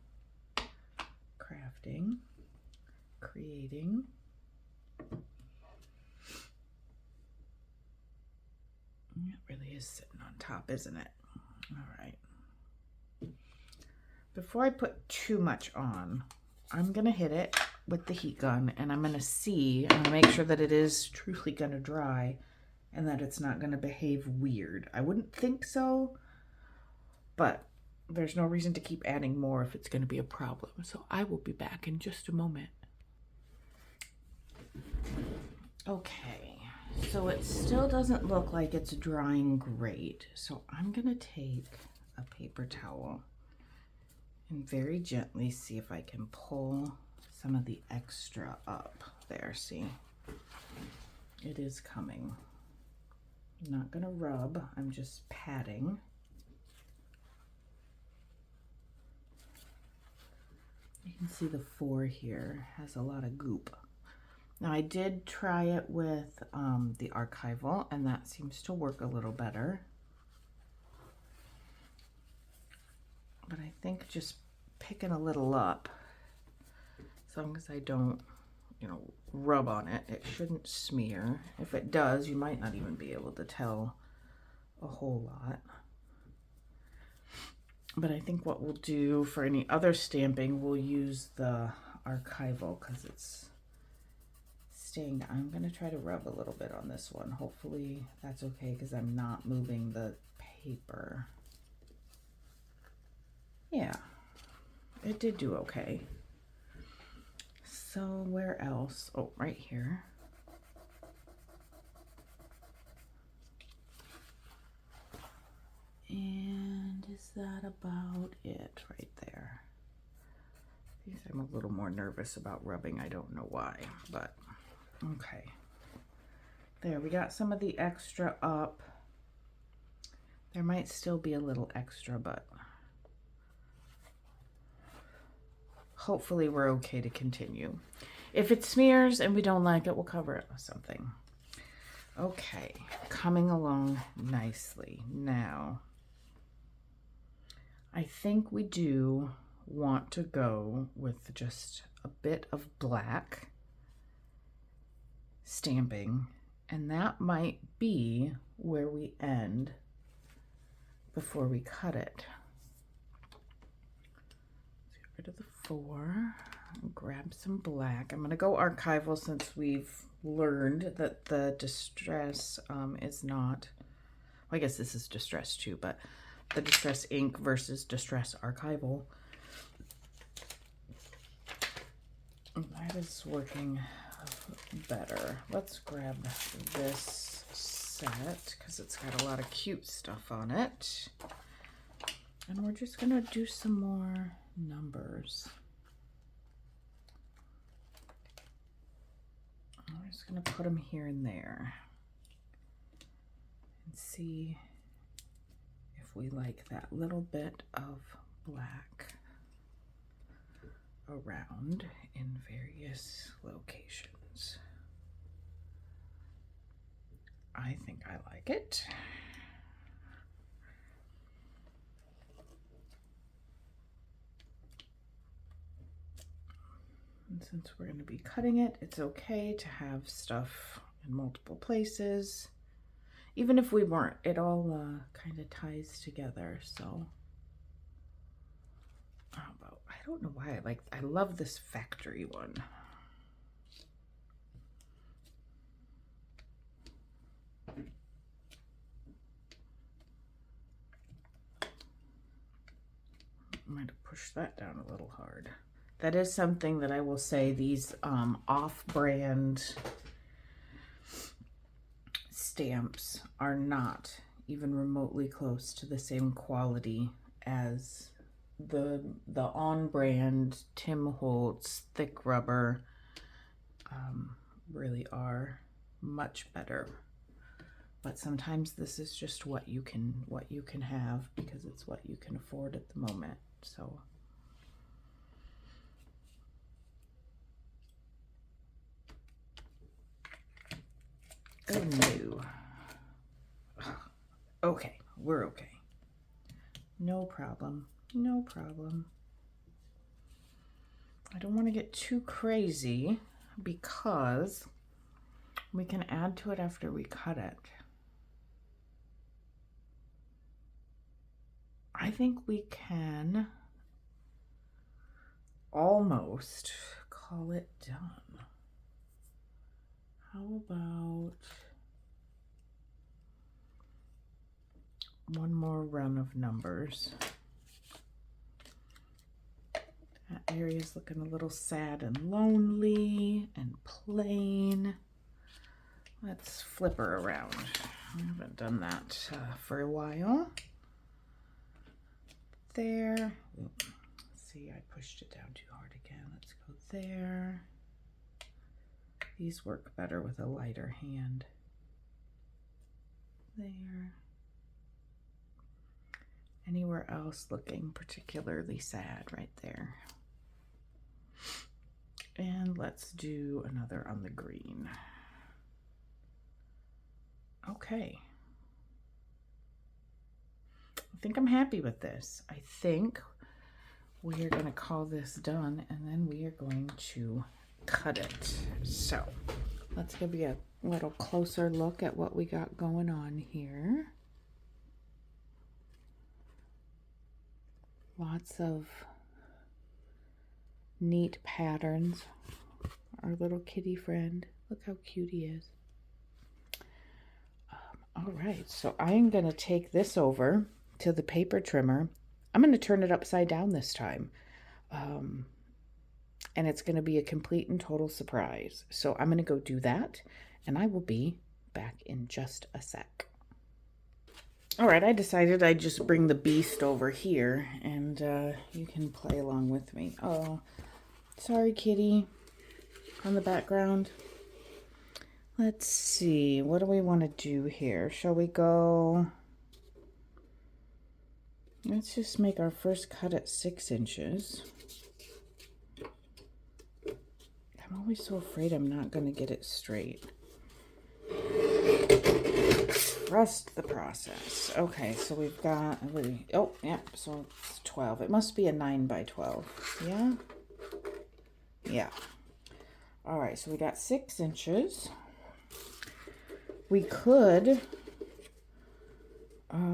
crafting, creating. It really is sitting on top, isn't it? All right. Before I put too much on, I'm going to hit it with the heat gun, and I'm going to make sure that it is truly going to dry and that it's not going to behave weird. I wouldn't think so, but there's no reason to keep adding more if it's going to be a problem. So I will be back in just a moment. Okay, so it still doesn't look like it's drying great. So I'm going to take a paper towel and very gently see if I can pull some of the extra up. There, see? It is coming. I'm not going to rub, I'm just patting. You can see the 4 here has a lot of goop. Now I did try it with the archival, and that seems to work a little better. But I think just picking a little up, as long as I don't, you know, rub on it, it shouldn't smear. If it does, you might not even be able to tell a whole lot. But I think what we'll do for any other stamping, we'll use the archival because it's stained. I'm going to try to rub a little bit on this one. Hopefully that's okay because I'm not moving the paper. Yeah, it did do okay. So where else? Oh, right here. And is that about it right there? I'm a little more nervous about rubbing. I don't know why, but okay. There, we got some of the extra up. There might still be a little extra, but hopefully we're okay to continue. If it smears and we don't like it, we'll cover it with something. Okay, coming along nicely. Now, I think we do want to go with just a bit of black stamping, and that might be where we end before we cut it. Let's get rid of the 4 and grab some black. I'm going to go archival since we've learned that the distress is not, well, I guess this is distress too, but the distress ink versus distress archival. That is working better. Let's grab this set because it's got a lot of cute stuff on it. And we're just going to do some more numbers. I'm just going to put them here and there and see if we like that little bit of black around in various locations. I think I like it. And since we're going to be cutting it, it's okay to have stuff in multiple places. Even if we weren't, it all kind of ties together, so. How about, I don't know why I love this factory one. I might have pushed that down a little hard. That is something that I will say, these off-brand stamps are not even remotely close to the same quality as the on-brand Tim Holtz thick rubber. Really are much better. But sometimes this is just what you can have because it's what you can afford at the moment. So oh no. Okay, we're okay. No problem. No problem. I don't want to get too crazy because we can add to it after we cut it. I think we can almost call it done. How about one more run of numbers? That area's looking a little sad and lonely and plain. Let's flip her around. I haven't done that for a while. There. Oops. See, I pushed it down too hard again. Let's go there. These work better with a lighter hand. There. Anywhere else looking particularly sad? Right there. And let's do another on the green. Okay. I think I'm happy with this. I think we are going to call this done, and then we are going to cut it. So let's give you a little closer look at what we got going on here. Lots of neat patterns our little kitty friend. Look how cute he is. All right, so I'm going to take this over to the paper trimmer. I'm going to turn it upside down this time. And it's going to be a complete and total surprise. So I'm going to go do that, and I will be back in just a sec. All right, I decided I'd just bring the beast over here, and you can play along with me. Oh, sorry, kitty, on the background. Let's see, what do we want to do here? Shall we go... Let's just make our first cut at 6 inches. I'm always so afraid I'm not going to get it straight. Trust the process. Okay, so we've got... Oh, yeah, so it's 12. It must be a 9 by 12. Yeah? Yeah. All right, so we got 6 inches. We could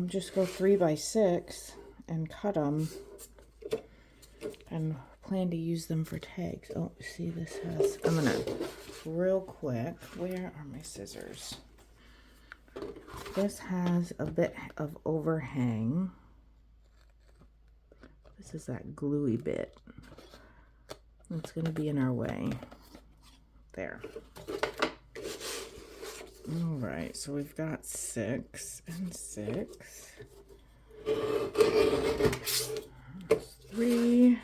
just go 3 by 6 and cut them and plan to use them for tags. Oh, see, this has... I'm going to, real quick, where are my scissors? This has a bit of overhang. This is that gluey bit. It's going to be in our way. There. All right, so we've got 6 and 6. 3.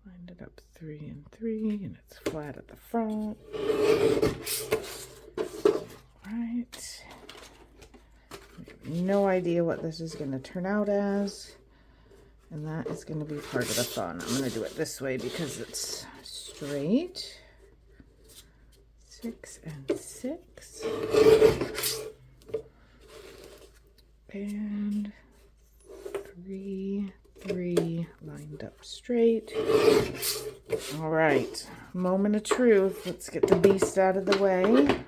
Lined it up 3 and 3, and it's flat at the front. Right. No idea what this is going to turn out as, and that is going to be part of the fun. I'm going to do it this way because it's straight. 6 and 6. And 3, 3 lined up straight. All right, moment of truth. Let's get the beast out of the way.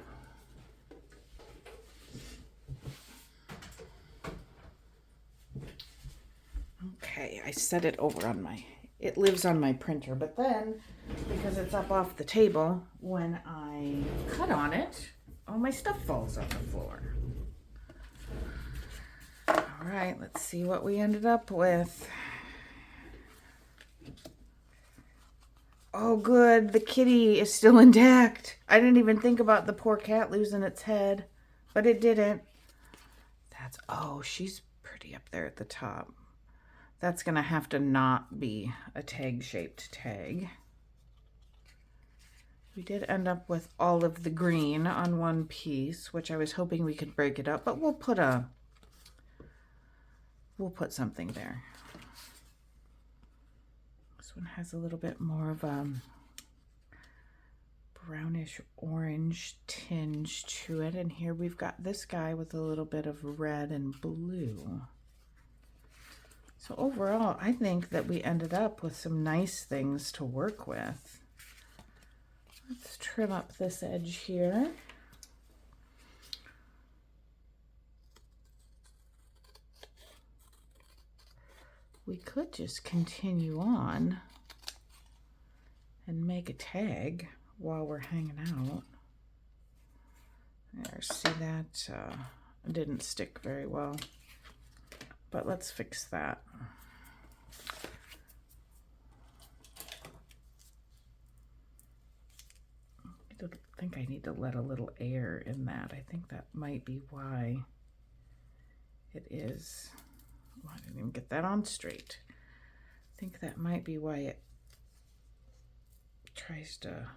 Okay, I set it over on my, it lives on my printer, but then because it's up off the table, when I cut on it, all my stuff falls on the floor. All right, let's see what we ended up with. Oh, good. The kitty is still intact. I didn't even think about the poor cat losing its head, but it didn't. That's, oh, she's pretty up there at the top. That's going to have to not be a tag-shaped tag. We did end up with all of the green on one piece, which I was hoping we could break it up, but we'll put something there. This one has a little bit more of a brownish orange tinge to it, and here we've got this guy with a little bit of red and blue. So overall, I think that we ended up with some nice things to work with. Let's trim up this edge here. We could just continue on and make a tag while we're hanging out. There, see that didn't stick very well, but let's fix that. I think I need to let a little air in that. I think that might be why it is. Oh, I didn't even get that on straight. I think that might be why it tries to...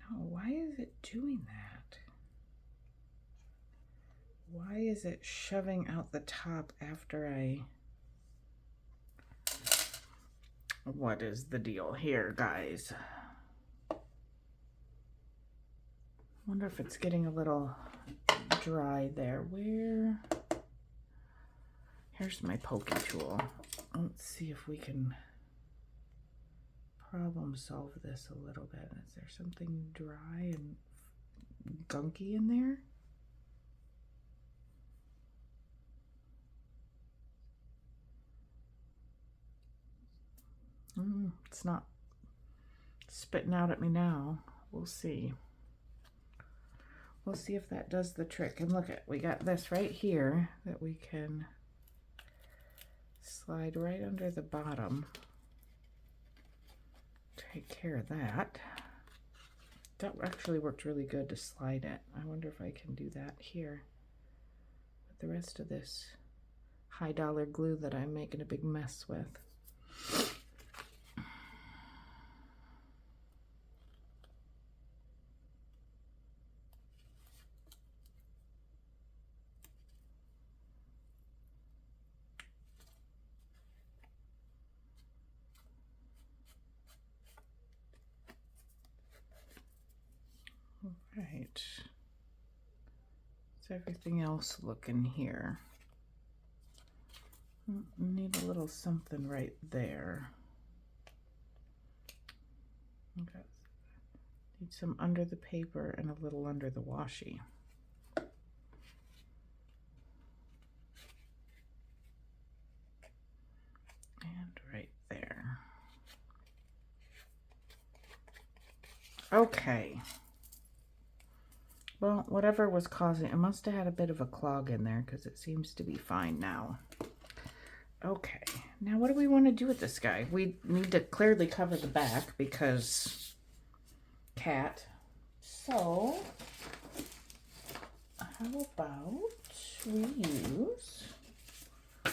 No, why is it doing that? Why is it shoving out the top after I... What is the deal here, guys? Wonder if it's getting a little dry there. Where? Here's my pokey tool. Let's see if we can problem solve this a little bit. Is there something dry and gunky in there? It's not spitting out at me now. We'll see. We'll see if that does the trick. And look at, we got this right here that we can slide right under the bottom. Take care of that. That actually worked really good to slide it. I wonder if I can do that here with the rest of this high dollar glue that I'm making a big mess with. Right. Is everything else looking here? Need a little something right there. Okay. Need some under the paper and a little under the washi. And right there. Okay. Well, whatever was causing it must have had a bit of a clog in there because it seems to be fine now. Okay, now what do we want to do with this guy? We need to clearly cover the back because cat. So, how about we use, are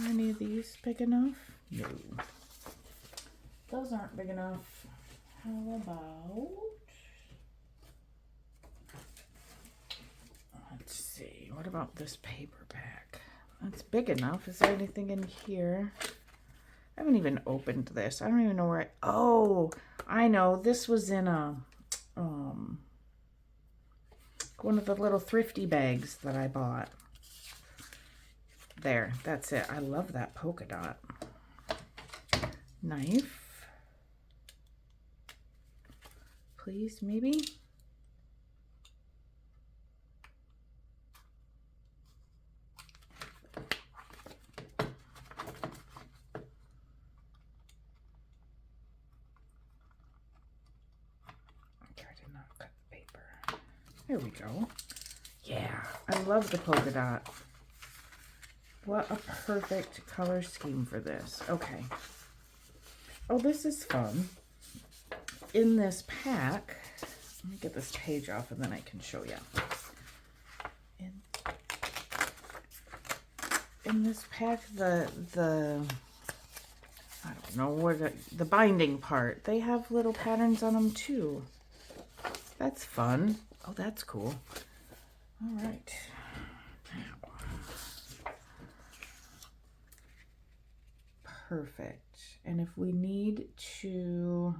any of these big enough? No. Those aren't big enough. How about, let's see, what about this paperback? That's big enough. Is there anything in here? I haven't even opened this. I don't even know where oh, I know. This was in a, one of the little thrifty bags that I bought. There, that's it. I love that polka dot. Knife. Please, maybe? There we go. Yeah, I love the polka dot. What a perfect color scheme for this. Okay. Oh, this is fun. In this pack, let me get this page off and then I can show you. In this pack, the I don't know what the binding part, they have little patterns on them too. That's fun. Oh, that's cool. All right. Perfect. And if we need to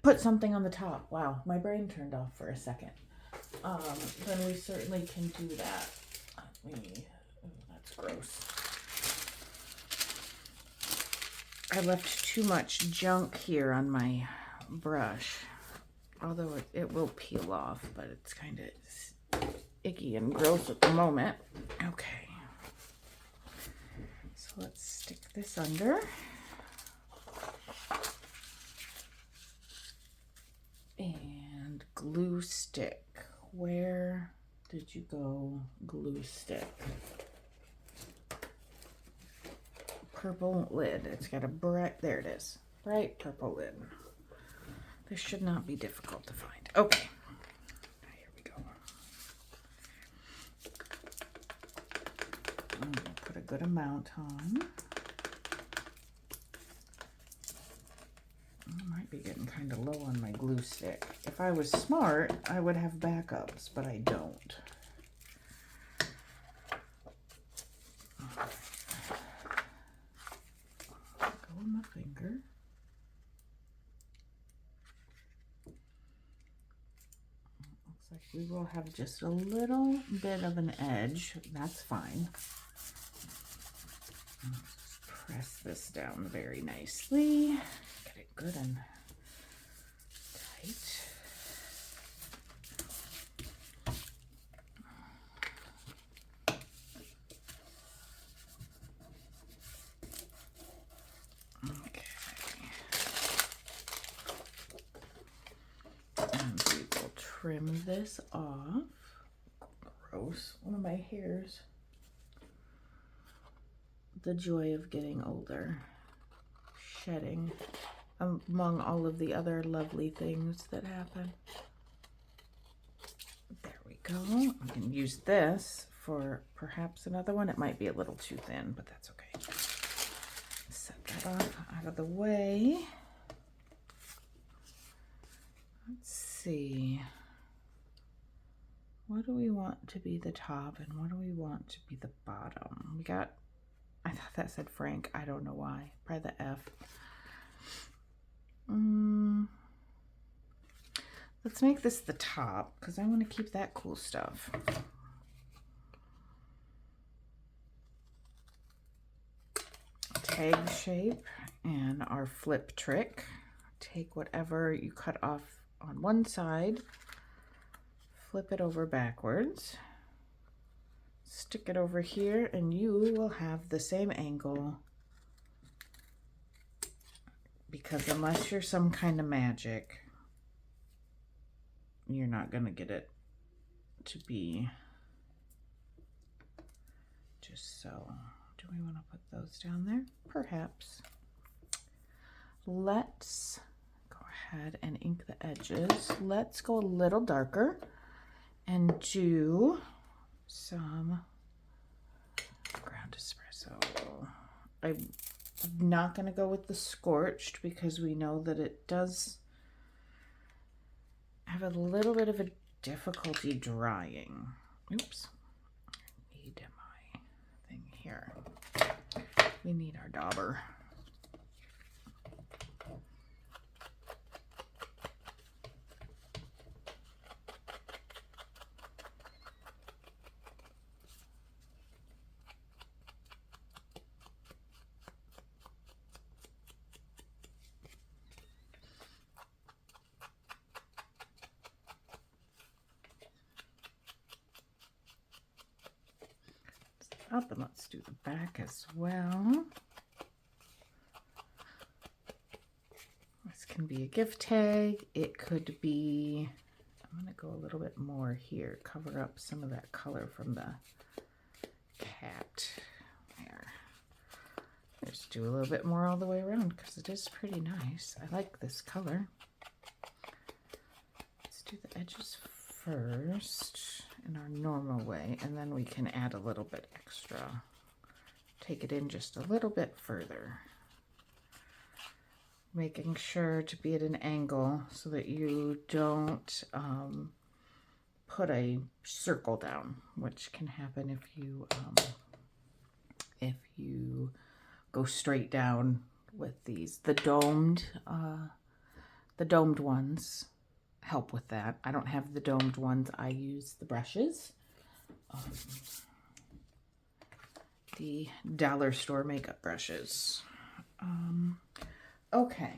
put something on the top. Wow, my brain turned off for a second. Then we certainly can do that. That's gross. I left too much junk here on my brush, although it will peel off, but it's kind of icky and gross at the moment. Okay, so let's stick this under. And glue stick. Where did you go, glue stick? Purple lid. It's got a bright, there it is. Bright purple lid. This should not be difficult to find. Okay. Here we go. I'm gonna put a good amount on. I might be getting kind of low on my glue stick. If I was smart, I would have backups, but I don't. My finger. Looks like we will have just a little bit of an edge. That's fine. Just press this down very nicely. Get it good and tight. trim this off. Gross. One of my hairs. The joy of getting older. Shedding among all of the other lovely things that happen. There we go. We can use this for perhaps another one. It might be a little too thin, but that's okay. Set that off out of the way. Let's see. What do we want to be the top and what do we want to be the bottom? We got, I thought that said Frank. I don't know why. Probably the F. Let's make this the top because I want to keep that cool stuff. Tag shape and our flip trick. Take whatever you cut off on one side, flip it over backwards, stick it over here, and you will have the same angle, because unless you're some kind of magic, you're not going to get it to be just so. Do we want to put those down there? Perhaps. Let's go ahead and ink the edges. Let's go a little darker and do some ground espresso. I'm not going to go with the scorched because we know that it does have a little bit of a difficulty drying. Oops. I need my thing here. We need our dauber. Up, and let's do the back as well. This can be a gift tag. It could be, I'm going to go a little bit more here, cover up some of that color from the cat. There. Just do a little bit more all the way around because it is pretty nice. I like this color. Let's do the edges first in our normal way, and then we can add a little bit extra. Take it in just a little bit further. Making sure to be at an angle so that you don't put a circle down, which can happen if you go straight down with these. The domed ones help with that. I don't have the domed ones. I use the brushes. The dollar store makeup brushes. Okay.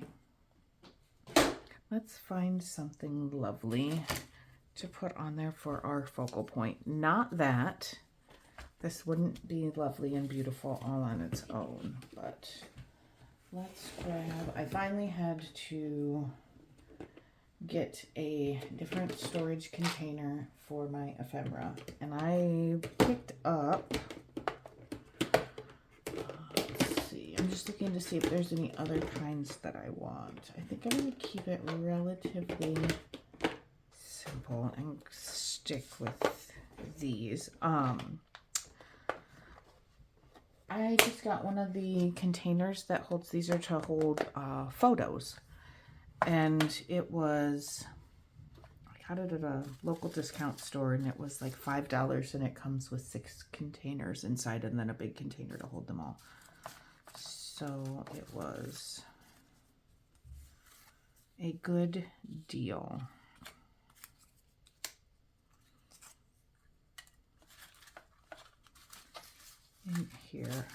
Let's find something lovely to put on there for our focal point. Not that this wouldn't be lovely and beautiful all on its own, but let's grab, I finally had to get a different storage container for my ephemera, and I picked up, let's see, I'm just looking to see if there's any other kinds that I want. I think I'm going to keep it relatively simple and stick with these. I just got one of the containers that holds, these are to hold photos. And it was, I got it at a local discount store, and it was like $5, and it comes with 6 containers inside and then a big container to hold them all. So it was a good deal. In here,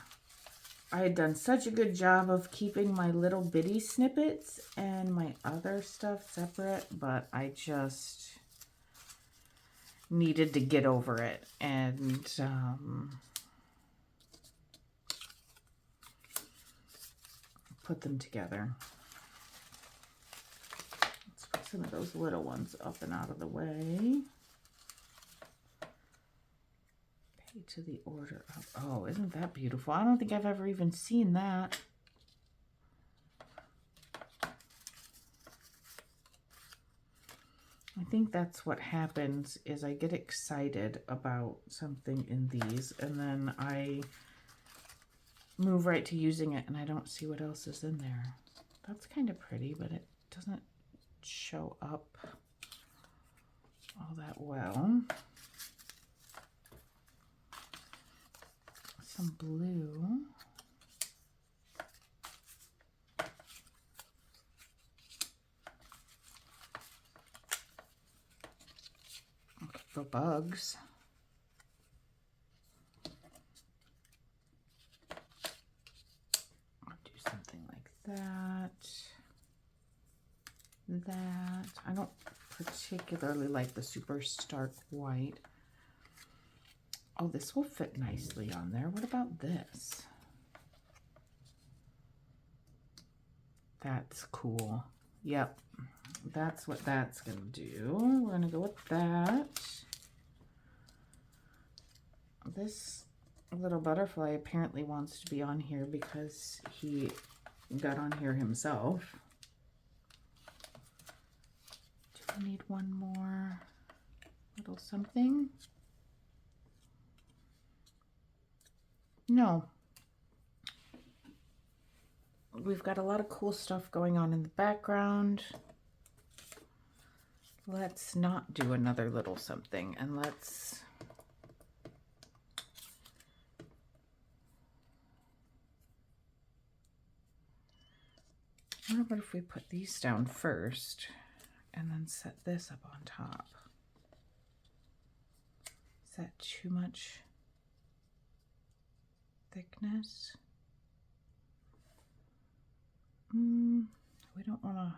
I had done such a good job of keeping my little bitty snippets and my other stuff separate, but I just needed to get over it and put them together. Let's put some of those little ones up and out of the way. Pay to the order of, oh, isn't that beautiful? I don't think I've ever even seen that. I think that's what happens is I get excited about something in these and then I move right to using it and I don't see what else is in there. That's kind of pretty, but it doesn't show up all that well. Some blue. For bugs. I'll do something like that. That. I don't particularly like the super stark white. Oh, this will fit nicely on there. What about this? That's cool. Yep. That's what that's gonna do. We're gonna go with that. This little butterfly apparently wants to be on here because he got on here himself. Do I need one more little something? No. We've got a lot of cool stuff going on in the background. Let's not do another little something and let's what about if we put these down first and then set this up on top? Is that too much thickness? We don't want to.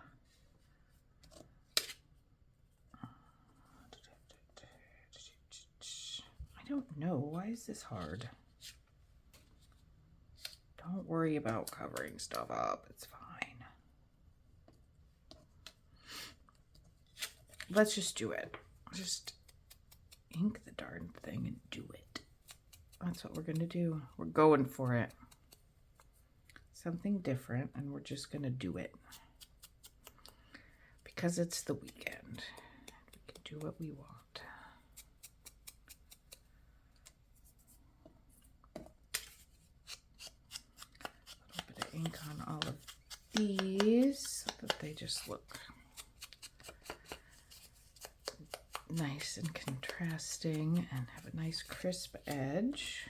I don't know. Why is this hard? Don't worry about covering stuff up. It's fine. Let's just do it. Just ink the darn thing and do it. That's what we're going to do. We're going for it. Something different, and we're just going to do it. Because it's the weekend. We can do what we want. A little bit of ink on all of these so that they just look nice and contrasting and have a nice crisp edge.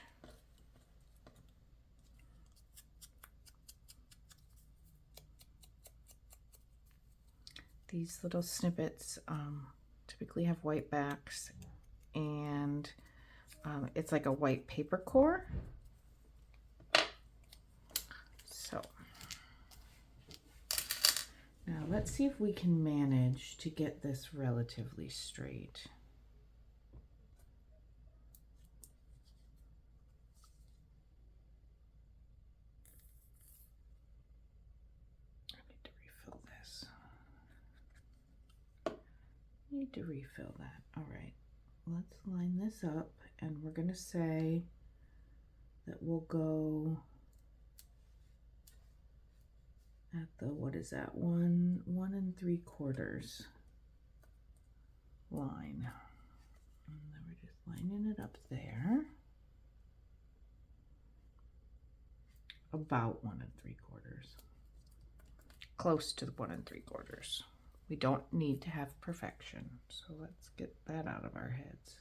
These little snippets typically have white backs and it's like a white paper core. So now let's see if we can manage to get this relatively straight. Need to refill that. All right, let's line this up and we're going to say that we'll go at the, what is that, 1 3/4 line. And then we're just lining it up there. About 1 3/4. Close to the 1 3/4. We don't need to have perfection, so let's get that out of our heads.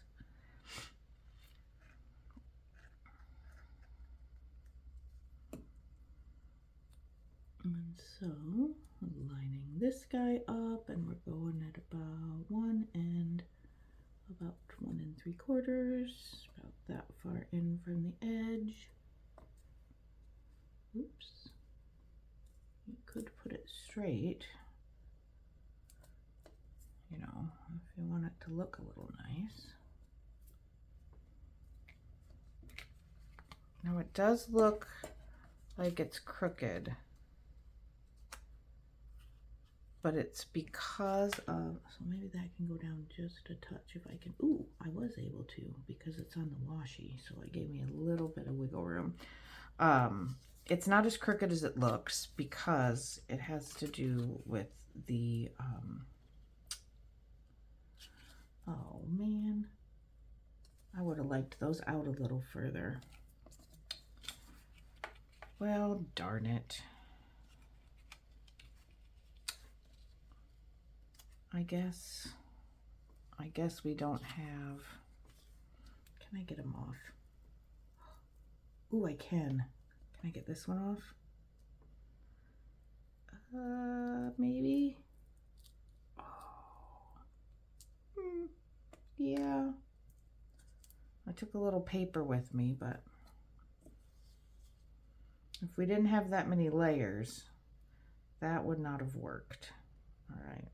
And so, lining this guy up, and we're going at about 1 and about 1 3/4, about that far in from the edge. Oops. You could put it straight. You know, if you want it to look a little nice. Now it does look like it's crooked. but it's because of, so maybe that can go down just a touch if I can. Ooh, I was able to because it's on the washi, so it gave me a little bit of wiggle room. It's not as crooked as it looks because it has to do with the, oh man, I would have liked those out a little further. Well, darn it. I guess we don't have, can I get them off? Ooh, I can. Can I get this one off? Maybe. Oh. Yeah. I took a little paper with me, but if we didn't have that many layers, that would not have worked. All right.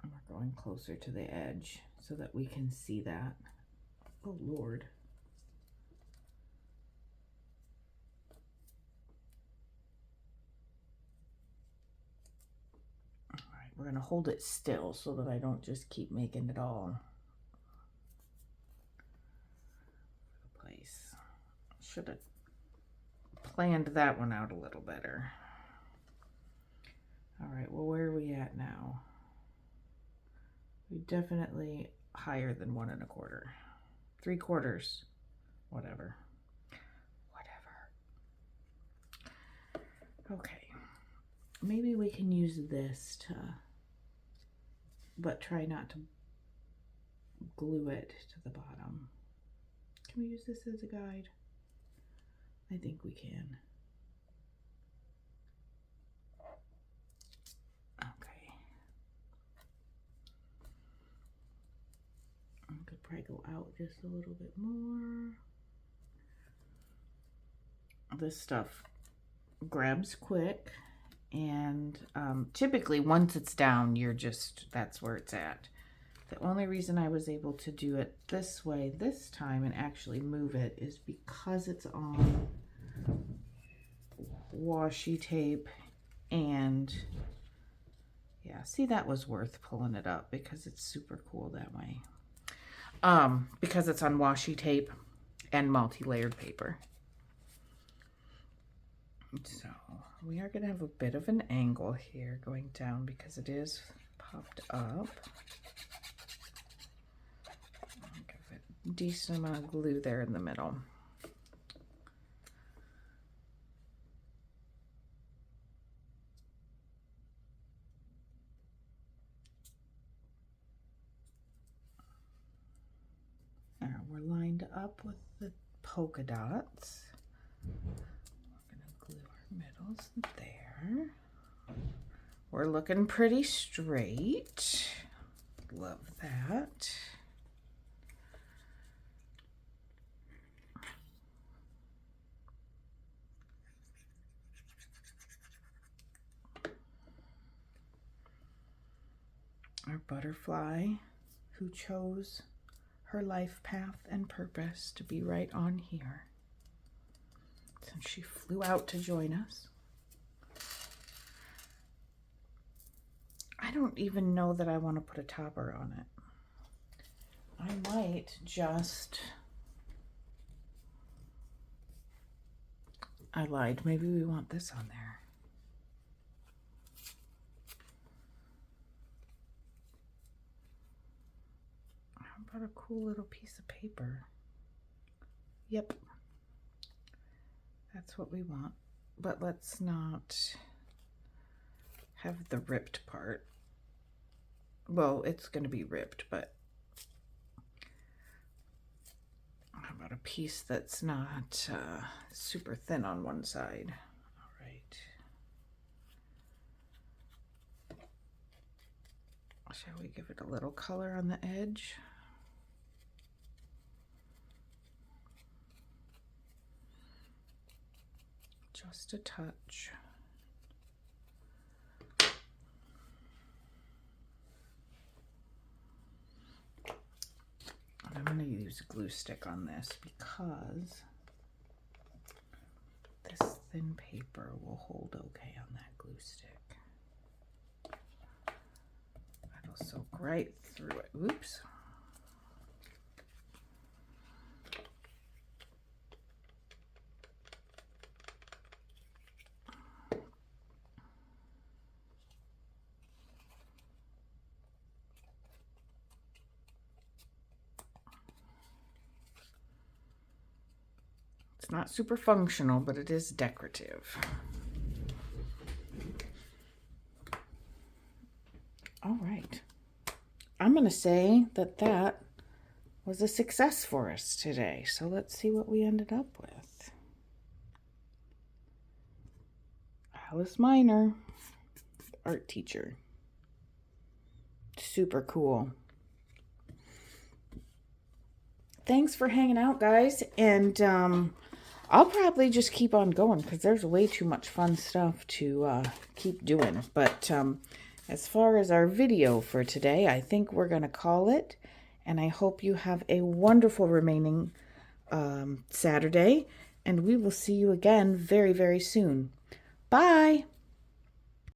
And we're going closer to the edge so that we can see that. Oh, Lord. All right, we're going to hold it still so that I don't just keep making it all over the place. Should have planned that one out a little better. All right, well, where are we at now? We definitely higher than 1 1/4. 3/4, whatever. Okay, maybe we can use this to, but try not to glue it to the bottom. Can we use this as a guide? I think we can. Okay. I could probably go out just a little bit more. This stuff grabs quick, and typically once it's down, you're just, that's where it's at. The only reason I was able to do it this way this time and actually move it is because it's on washi tape, and yeah, see, that was worth pulling it up because it's super cool that way. Because it's on washi tape and multi-layered paper. So we are going to have a bit of an angle here going down because it is popped up. I'll give it a decent amount of glue there in the middle. Now we're lined up with the polka dots. We're going to glue our middles there. We're looking pretty straight. Love that. Our butterfly, who chose her life path and purpose to be right on here, since she flew out to join us. I don't even know that I want to put a topper on it. I might just, I lied, maybe we want this on there. How about a cool little piece of paper? Yep, that's what we want, but let's not have the ripped part. Well, it's going to be ripped, but how about a piece that's not super thin on one side? All right. Shall we give it a little color on the edge? Just a touch. I'm going to use a glue stick on this because this thin paper will hold okay on that glue stick. That'll soak right through it. Oops. It's not super functional, but it is decorative. All right. I'm going to say that that was a success for us today. So let's see what we ended up with. Alice Miner, art teacher. Super cool. Thanks for hanging out, guys. And I'll probably just keep on going because there's way too much fun stuff to keep doing. But as far as our video for today, I think we're going to call it. And I hope you have a wonderful remaining Saturday. And we will see you again very, very soon. Bye.